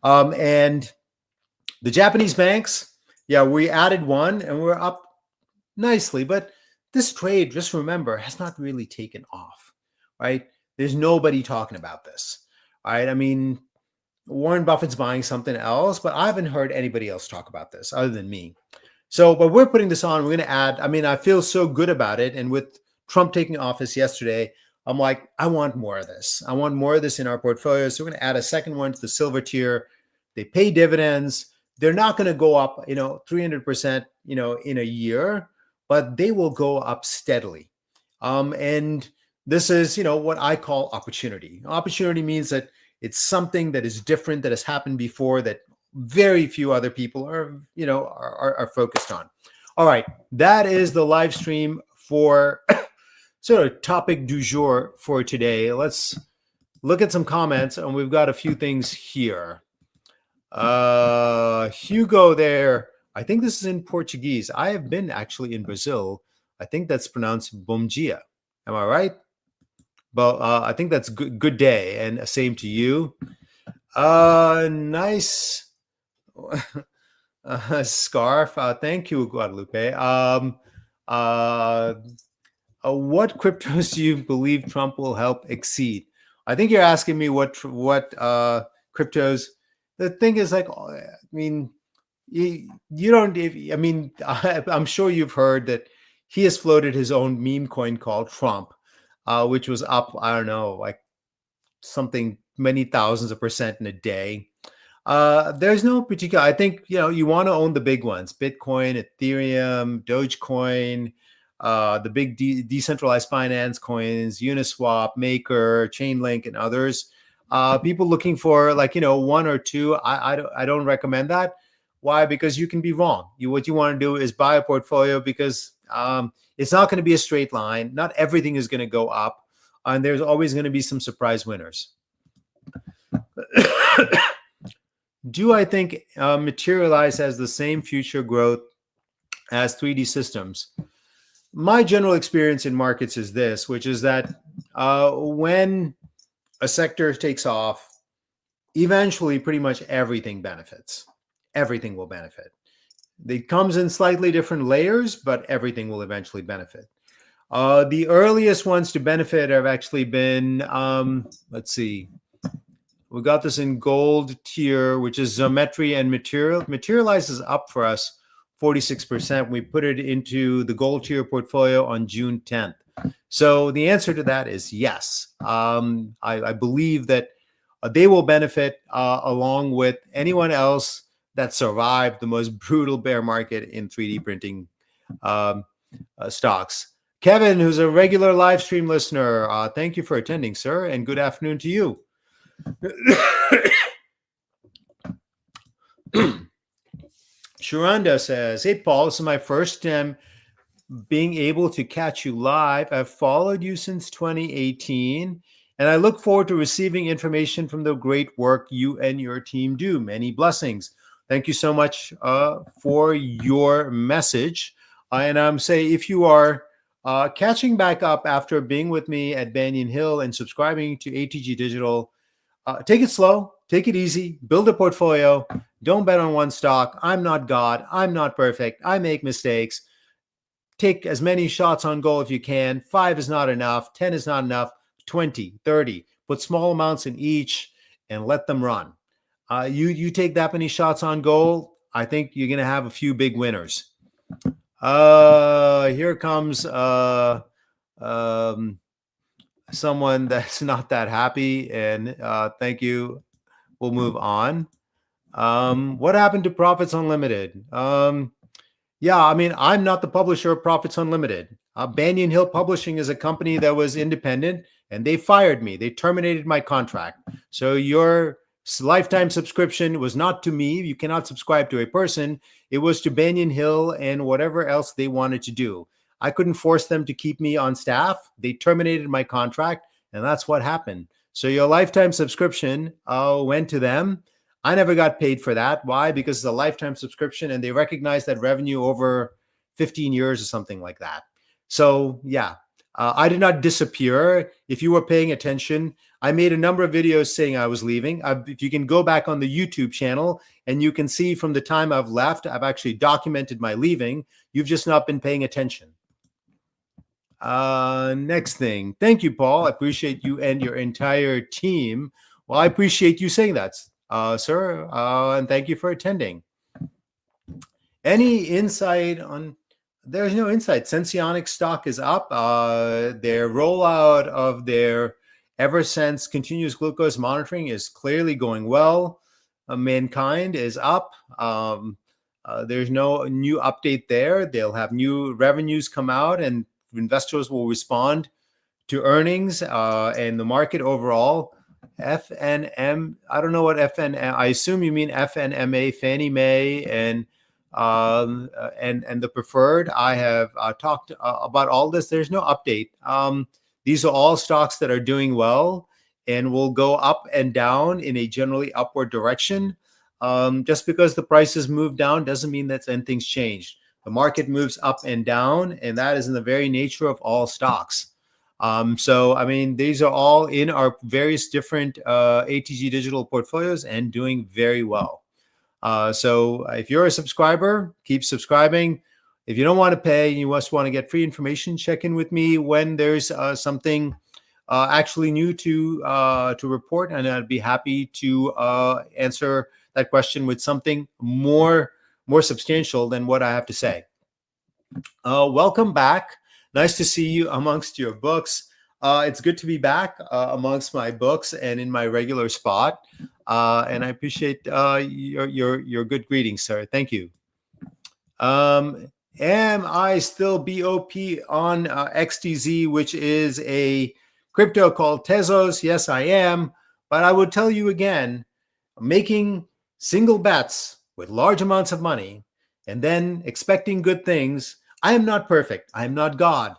And the Japanese banks, yeah, we added one and we're up nicely. But this trade, just remember, has not really taken off, right? There's nobody talking about this, right? I mean, Warren Buffett's buying something else, but I haven't heard anybody else talk about this other than me. So, but we're putting this on. We're going to add, I mean, I feel so good about it. And with Trump taking office yesterday, I'm like, I want more of this. I want more of this in our portfolio. So we're going to add a second one to the silver tier. They pay dividends. They're not going to go up, 300%, in a year, but they will go up steadily. And this is, what I call opportunity. Opportunity means that it's something that is different, that has happened before, that very few other people are focused on. All right, that is the live stream for sort of topic du jour for today. Let's look at some comments, and we've got a few things here. Hugo there, I think this is in Portuguese. I have been actually in Brazil. I think that's pronounced bom dia. Am I right? Well, I think that's good day, and same to you. Nice scarf. Thank you, Guadalupe. What cryptos do you believe Trump will help exceed? I think you're asking me what cryptos. The thing is, like, I mean, you don't. I mean, I'm sure you've heard that he has floated his own meme coin called Trump, which was up, I don't know, like something many thousands of percent in a day. There's no particular, I think, you want to own the big ones: Bitcoin, Ethereum, Dogecoin, the big decentralized finance coins, Uniswap, Maker, Chainlink, and others. People looking for one or two, I don't recommend that. Why? Because you can be wrong. What you want to do is buy a portfolio, because it's not going to be a straight line. Not everything is going to go up, and there's always going to be some surprise winners. Do I think Materialize has the same future growth as 3D Systems? My general experience in markets is this, which is that when a sector takes off, eventually pretty much everything benefits. Everything will benefit. It comes in slightly different layers, but everything will eventually benefit. The earliest ones to benefit have actually been, let's see, we got this in gold tier, which is Zometry and Materialize is up for us 46%. We put it into the gold tier portfolio on June 10th. So the answer to that is yes. I believe that they will benefit along with anyone else that survived the most brutal bear market in 3D printing stocks. Kevin, who's a regular live stream listener, thank you for attending, sir, and good afternoon to you. Sharonda says, hey, Paul, this is my first time being able to catch you live. I've followed you since 2018, and I look forward to receiving information from the great work you and your team do. Many blessings. Thank you so much for your message. And I'm saying, if you are catching back up after being with me at Banyan Hill and subscribing to ATG Digital, take it slow, take it easy, build a portfolio. Don't bet on one stock. I'm not God. I'm not perfect. I make mistakes. Take as many shots on goal if you can. 5 is not enough. 10 is not enough. 20, 30. Put small amounts in each and let them run. You take that many shots on goal, I think you're going to have a few big winners. Here comes someone that's not that happy, and thank you. We'll move on. What happened to Profits Unlimited? Yeah, I mean, I'm not the publisher of Profits Unlimited. Banyan Hill Publishing is a company that was independent, and they fired me. They terminated my contract. So your lifetime subscription was not to me. You cannot subscribe to a person. It was to Banyan Hill and whatever else they wanted to do. I couldn't force them to keep me on staff. They terminated my contract, and that's what happened. So your lifetime subscription went to them. I never got paid for that. Why? Because it's a lifetime subscription, and they recognize that revenue over 15 years or something like that. So yeah, I did not disappear. If you were paying attention, I made a number of videos saying I was leaving. If you can go back on the YouTube channel and you can see from the time I've left, I've actually documented my leaving. You've just not been paying attention. Next thing. Thank you, Paul. I appreciate you and your entire team. Well, I appreciate you saying that, sir. And thank you for attending. Any insight on... There's no insight. Senseonics stock is up. Their rollout of their Eversense continuous glucose monitoring is clearly going well. Mankind is up. There's no new update there. They'll have new revenues come out, and investors will respond to earnings and the market overall. FNM, I don't know what FNM, I assume you mean FNMA, Fannie Mae, and the preferred. I have talked about all this. There's no update. These are all stocks that are doing well and will go up and down in a generally upward direction. Just because the prices move down doesn't mean that anything's changed. The market moves up and down, and that is in the very nature of all stocks. So, I mean, these are all in our various different ATG digital portfolios and doing very well. So if you're a subscriber, keep subscribing. If you don't want to pay, you just want to get free information, check in with me when there's something actually new to report, and I'd be happy to answer that question with something more substantial than what I have to say. Welcome back. Nice to see you amongst your books. It's good to be back amongst my books and in my regular spot. And I appreciate your good greetings, sir. Thank you. Am I still BOP on XTZ, which is a crypto called Tezos? Yes, I am. But I would tell you again, making single bets with large amounts of money and then expecting good things. I am not perfect. I am not God.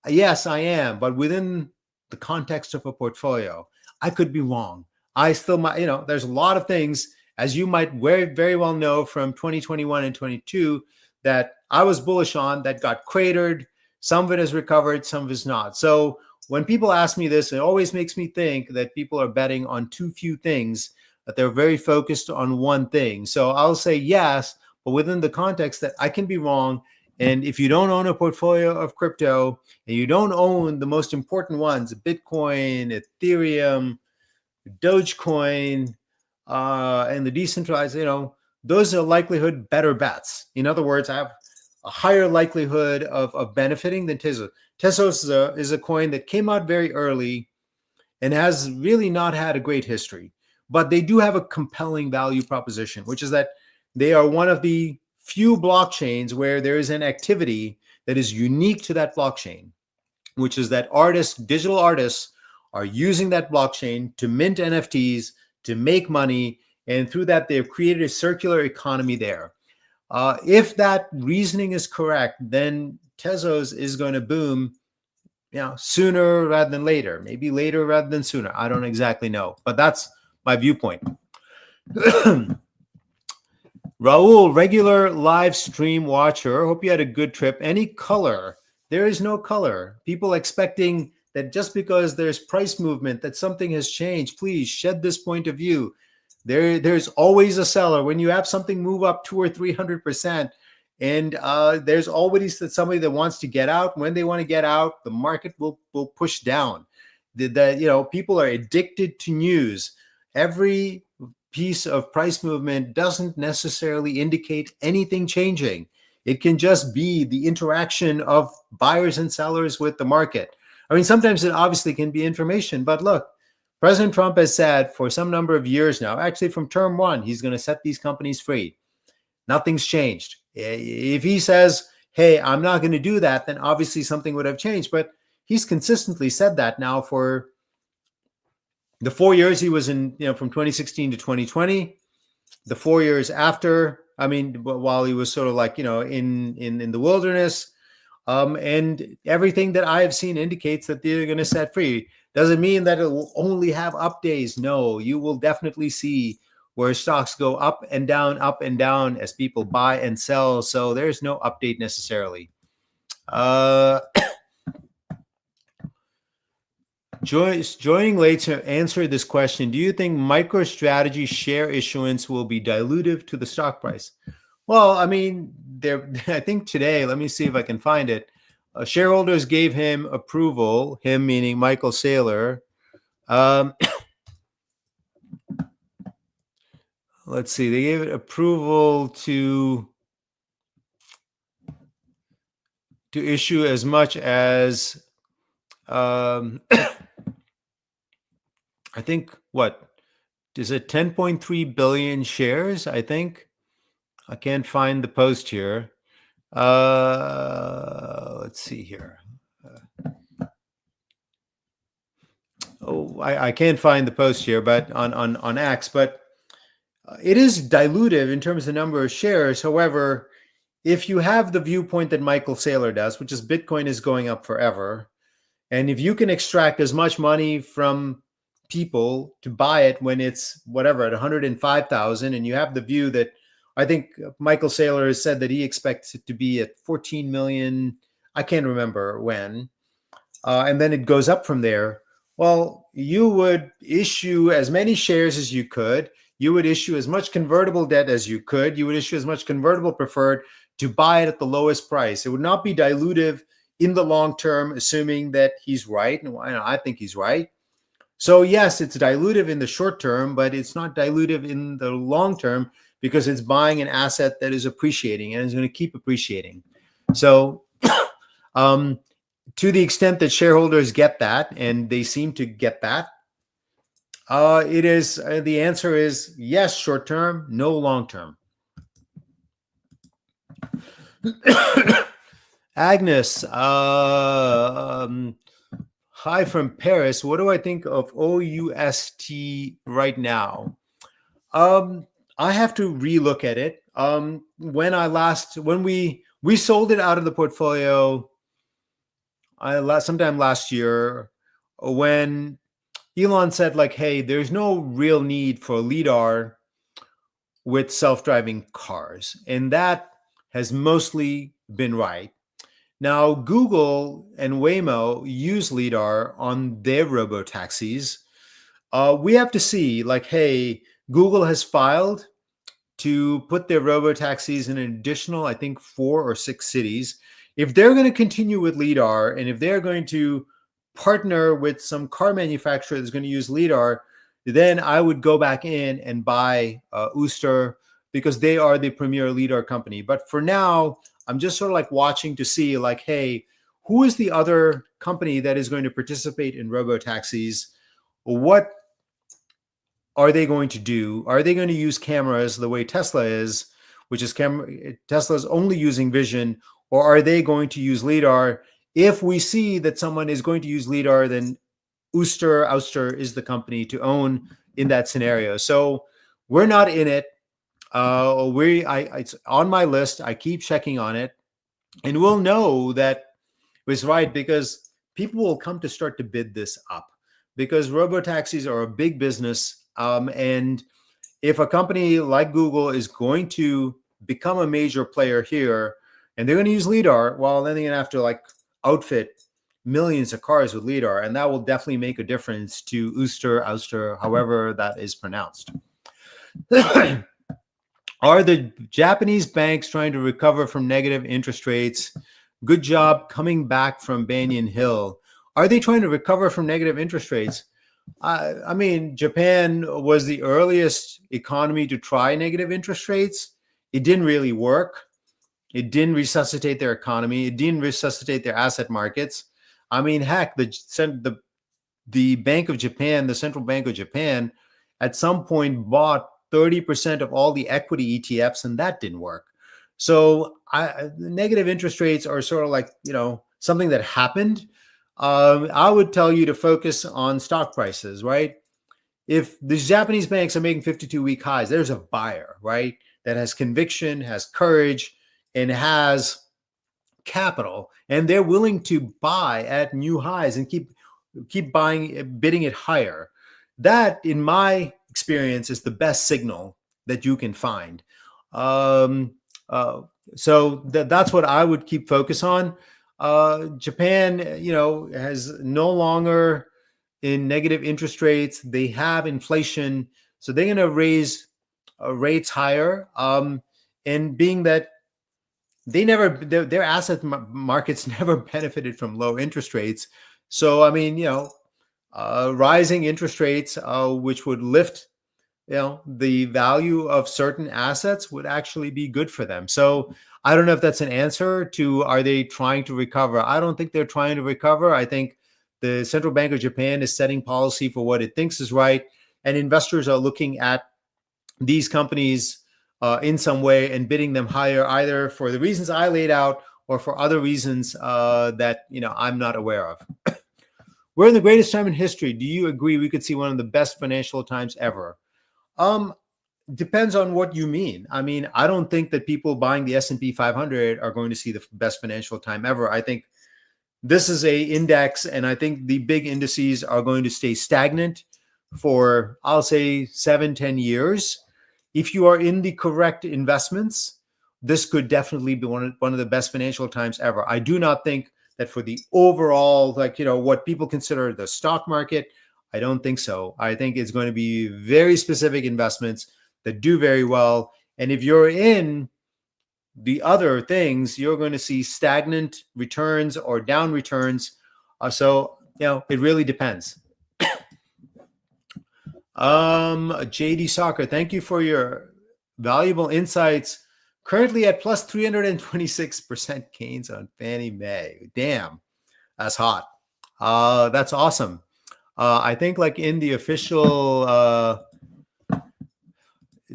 Yes, I am. But within the context of a portfolio, I could be wrong. I still might, there's a lot of things, as you might very well know from 2021 and 22, that I was bullish on that got cratered. Some of it has recovered, some of it is not. So when people ask me this, it always makes me think that people are betting on too few things, that they're very focused on one thing. So I'll say yes, but within the context that I can be wrong. And if you don't own a portfolio of crypto and you don't own the most important ones, Bitcoin, Ethereum, Dogecoin, and the decentralized, those are likelihood better bets. In other words, I have a higher likelihood of benefiting than Tezos. Tezos is a coin that came out very early and has really not had a great history, but they do have a compelling value proposition, which is that they are one of the few blockchains where there is an activity that is unique to that blockchain, which is that digital artists are using that blockchain to mint NFTs, to make money, and through that, they've created a circular economy there. If that reasoning is correct, then Tezos is going to boom, sooner rather than later, maybe later rather than sooner. I don't exactly know, but that's my viewpoint. Raul, regular live stream watcher. Hope you had a good trip. Any color? There is no color. People expecting that just because there's price movement, that something has changed. Please shed this point of view. There's always a seller. When you have something move up 200 or 300%, and there's always somebody that wants to get out. When they want to get out, the market will push down. People are addicted to news. Every piece of price movement doesn't necessarily indicate anything changing. It can just be the interaction of buyers and sellers with the market. I mean, sometimes it obviously can be information, but look, President Trump has said for some number of years now, actually from term one, he's going to set these companies free. Nothing's changed. If he says, hey, I'm not going to do that, then obviously something would have changed. But he's consistently said that now for the 4 years he was in, from 2016 to 2020, the 4 years after, while he was sort of like, in the wilderness, And everything that I have seen indicates that they're going to set free. Doesn't mean that it will only have up days. No, you will definitely see where stocks go up and down as people buy and sell. So there's no update necessarily. Uh, Joyce, joining late to answer this question, do you think MicroStrategy share issuance will be dilutive to the stock price? Well, I mean, there. I think today, let me see if I can find it. Shareholders gave him approval, him meaning Michael Saylor. Um, let's see, they gave it approval to issue as much as I think what is it 10.3 billion shares, I think. I can't find the post here. Let's see here. I can't find the post here, but on X, but it is dilutive in terms of number of shares. However, if you have the viewpoint that Michael Saylor does, which is Bitcoin is going up forever, and if you can extract as much money from people to buy it when it's whatever at 105,000, and you have the view that I think Michael Saylor has said that he expects it to be at 14 million. I can't remember when, and then it goes up from there. Well, you would issue as many shares as you could. You would issue as much convertible debt as you could. You would issue as much convertible preferred to buy it at the lowest price. It would not be dilutive in the long term, assuming that he's right. And I think he's right. So yes, it's dilutive in the short term, but it's not dilutive in the long term because it's buying an asset that is appreciating and is going to keep appreciating. So to the extent that shareholders get that, and they seem to get that, it is the answer is yes, short term, no long term. Agnes, hi from Paris. What do I think of OUST right now? I have to relook at it. When we sold it out of the portfolio, sometime last year, when Elon said like, "Hey, there's no real need for LiDAR with self-driving cars," and that has mostly been right. Now, Google and Waymo use LiDAR on their robo-taxis. We have to see, like, hey, Google has filed to put their robo-taxis in an additional, I think, 4 or 6 cities. If they're going to continue with LiDAR, and if they're going to partner with some car manufacturer that's going to use LiDAR, then I would go back in and buy Ooster because they are the premier LiDAR company. But for now, I'm just sort of like watching to see like, hey, who is the other company that is going to participate in robo-taxis? What are they going to do? Are they going to use cameras the way Tesla is, which is Tesla's only using vision, or are they going to use LiDAR? If we see that someone is going to use LiDAR, then Ouster is the company to own in that scenario. So we're not in it. It's on my list. I keep checking on it, and we'll know that it was right because people will come to start to bid this up because robo-taxis are a big business. And if a company like Google is going to become a major player here and they're going to use LiDAR, well, then they're going to have to like outfit millions of cars with LiDAR. And that will definitely make a difference to Ouster, however that is pronounced. Are the Japanese banks trying to recover from negative interest rates? Good job coming back from Banyan Hill. Are they trying to recover from negative interest rates? I mean, Japan was the earliest economy to try negative interest rates. It didn't really work. It didn't resuscitate their economy. It didn't resuscitate their asset markets. I mean, heck, the Bank of Japan, the Central Bank of Japan, at some point bought 30% of all the equity ETFs, and that didn't work. So negative interest rates are sort of like, something that happened. I would tell you to focus on stock prices, right? If the Japanese banks are making 52-week highs, there's a buyer, right? That has conviction, has courage, and has capital, and they're willing to buy at new highs and keep buying, bidding it higher. That, in my experience, is the best signal that you can find. Um, uh, so that's what I would keep focus on. Japan, has no longer in negative interest rates. They have inflation, so they're going to raise rates higher. And being that their asset markets never benefited from low interest rates. So, I mean, rising interest rates, which would lift, the value of certain assets, would actually be good for them. So I don't know if that's an answer to, are they trying to recover? I don't think they're trying to recover. I think the Central Bank of Japan is setting policy for what it thinks is right. And investors are looking at these companies in some way and bidding them higher, either for the reasons I laid out or for other reasons that I'm not aware of. We're in the greatest time in history. Do you agree we could see one of the best financial times ever? Depends on what you mean. I mean, I don't think that people buying the S&P 500 are going to see the best financial time ever. I think this is a index, and I think the big indices are going to stay stagnant for, I'll say, 7-10 years. If you are in the correct investments, this could definitely be one of the best financial times ever. I do not think that for the overall, what people consider the stock market, I don't think so. I think it's going to be very specific investments that do very well. And if you're in the other things, you're going to see stagnant returns or down returns. So, it really depends. JD Soccer, thank you for your valuable insights. Currently at plus 326% gains on Fannie Mae. Damn, that's hot. That's awesome. I think like in the official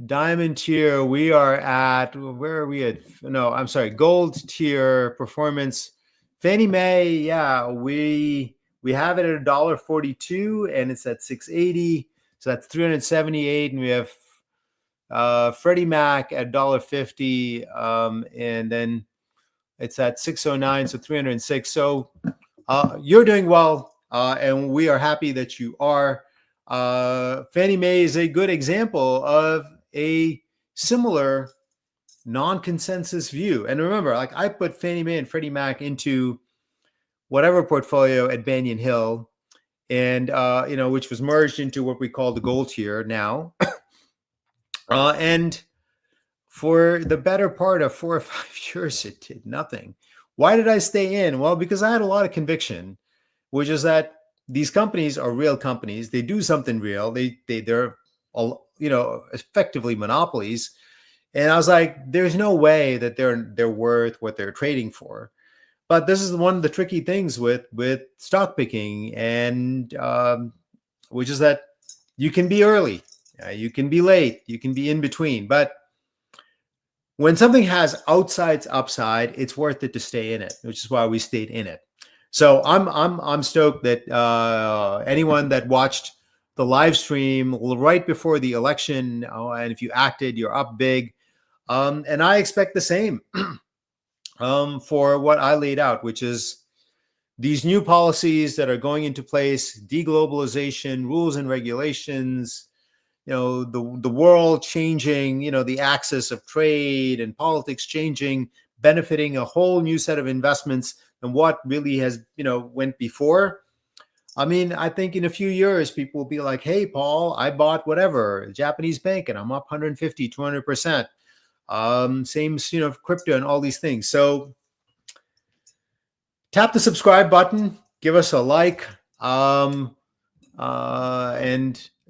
diamond tier, we are at, where are we at? No, I'm sorry, gold tier performance. Fannie Mae, yeah, we have it at $1.42 and it's at 680. So that's 378, and we have Freddie Mac at $1.50, and then it's at 609, so 306. So you're doing well, and we are happy that you are. Fannie Mae is a good example of a similar non-consensus view. And remember, like, I put Fannie Mae and Freddie Mac into whatever portfolio at Banyan Hill, and which was merged into what we call the gold tier now. And for the better part of 4 or 5 years, it did nothing. Why did I stay in? Well, because I had a lot of conviction, which is that these companies are real companies. They do something real. They're effectively monopolies. And I was like, there's no way that they're worth what they're trading for. But this is one of the tricky things with stock picking, and which is that you can be early, you can be late, you can be in between. But when something has outside upside, it's worth it to stay in it, which is why we stayed in it. So I'm stoked that anyone that watched the live stream right before the election, and if you acted, you're up big. And I expect the same for what I laid out, which is these new policies that are going into place, deglobalization, rules and regulations, the world changing, the axis of trade and politics changing, benefiting a whole new set of investments than what really has, went before. I mean, I think in a few years, people will be like, hey, Paul, I bought whatever, Japanese bank, and I'm up 150, 200%. Same, crypto and all these things. So tap the subscribe button, give us a like, and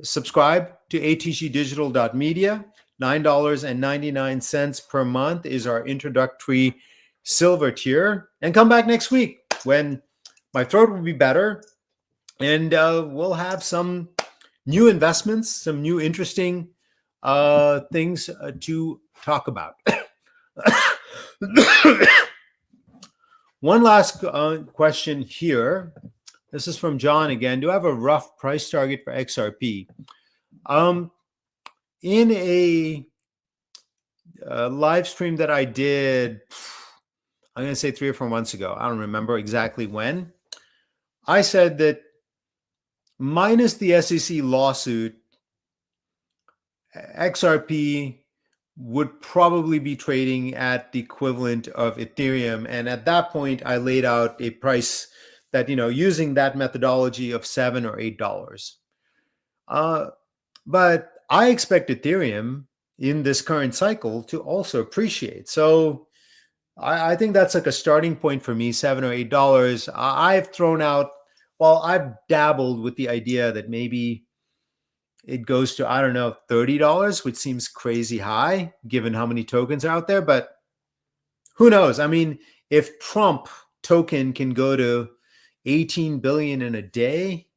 subscribe to atgdigital.media. $9.99 per month is our introductory silver tier. And come back next week when my throat will be better, and we'll have some new investments, some new interesting things to talk about. One last question here. This is from John again. Do I have a rough price target for XRP? In a live stream that I did, I'm going to say 3 or 4 months ago. I don't remember exactly when. I said that minus the SEC lawsuit, XRP would probably be trading at the equivalent of Ethereum. And at that point, I laid out a price that, using that methodology of $7 or $8. But I expect Ethereum in this current cycle to also appreciate. So I think that's like a starting point for me, $7 or $8. I've thrown out, well, I've dabbled with the idea that maybe it goes to, I don't know, $30, which seems crazy high given how many tokens are out there. But who knows? I mean, if Trump token can go to 18 billion in a day,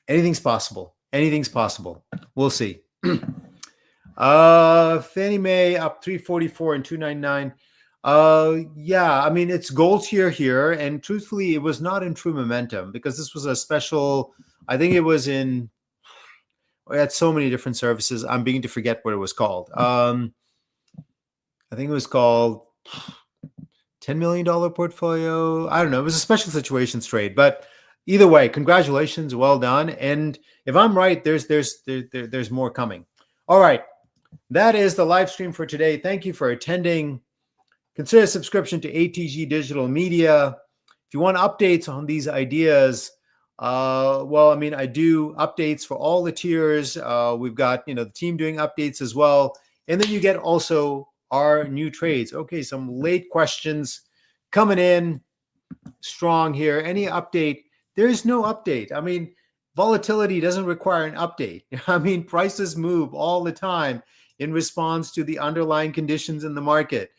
anything's possible. Anything's possible. We'll see. Fannie Mae up 344 and 299. Yeah, I mean, it's gold tier here. And truthfully, it was not in true momentum because this was a special, I think it was in, we had so many different services. I'm beginning to forget what it was called. I think it was called $10 million portfolio. I don't know. It was a special situations trade, but either way, congratulations. Well done. And if I'm right, there's more coming. All right. That is the live stream for today. Thank you for attending. Consider subscription to ATG Digital Media. If you want updates on these ideas, well, I mean, I do updates for all the tiers. We've got, the team doing updates as well. And then you get also our new trades. Okay, some late questions coming in strong here. Any update? There is no update. I mean, volatility doesn't require an update. I mean, prices move all the time in response to the underlying conditions in the market.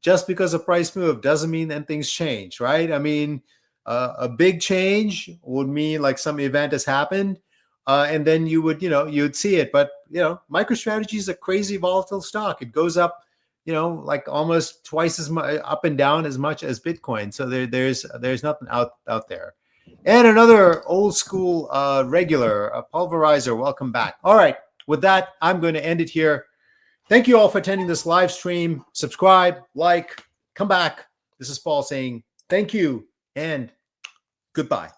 Just because a price move doesn't mean that things change, right? I mean, a big change would mean like some event has happened, and then you'd see it. But MicroStrategy is a crazy volatile stock. It goes up, like almost twice as much up and down as much as Bitcoin. So there's nothing out there. And another old school regular, a pulverizer. Welcome back. All right, with that, I'm going to end it here. Thank you all for attending this live stream. Subscribe, like, come back. This is Paul saying thank you and goodbye.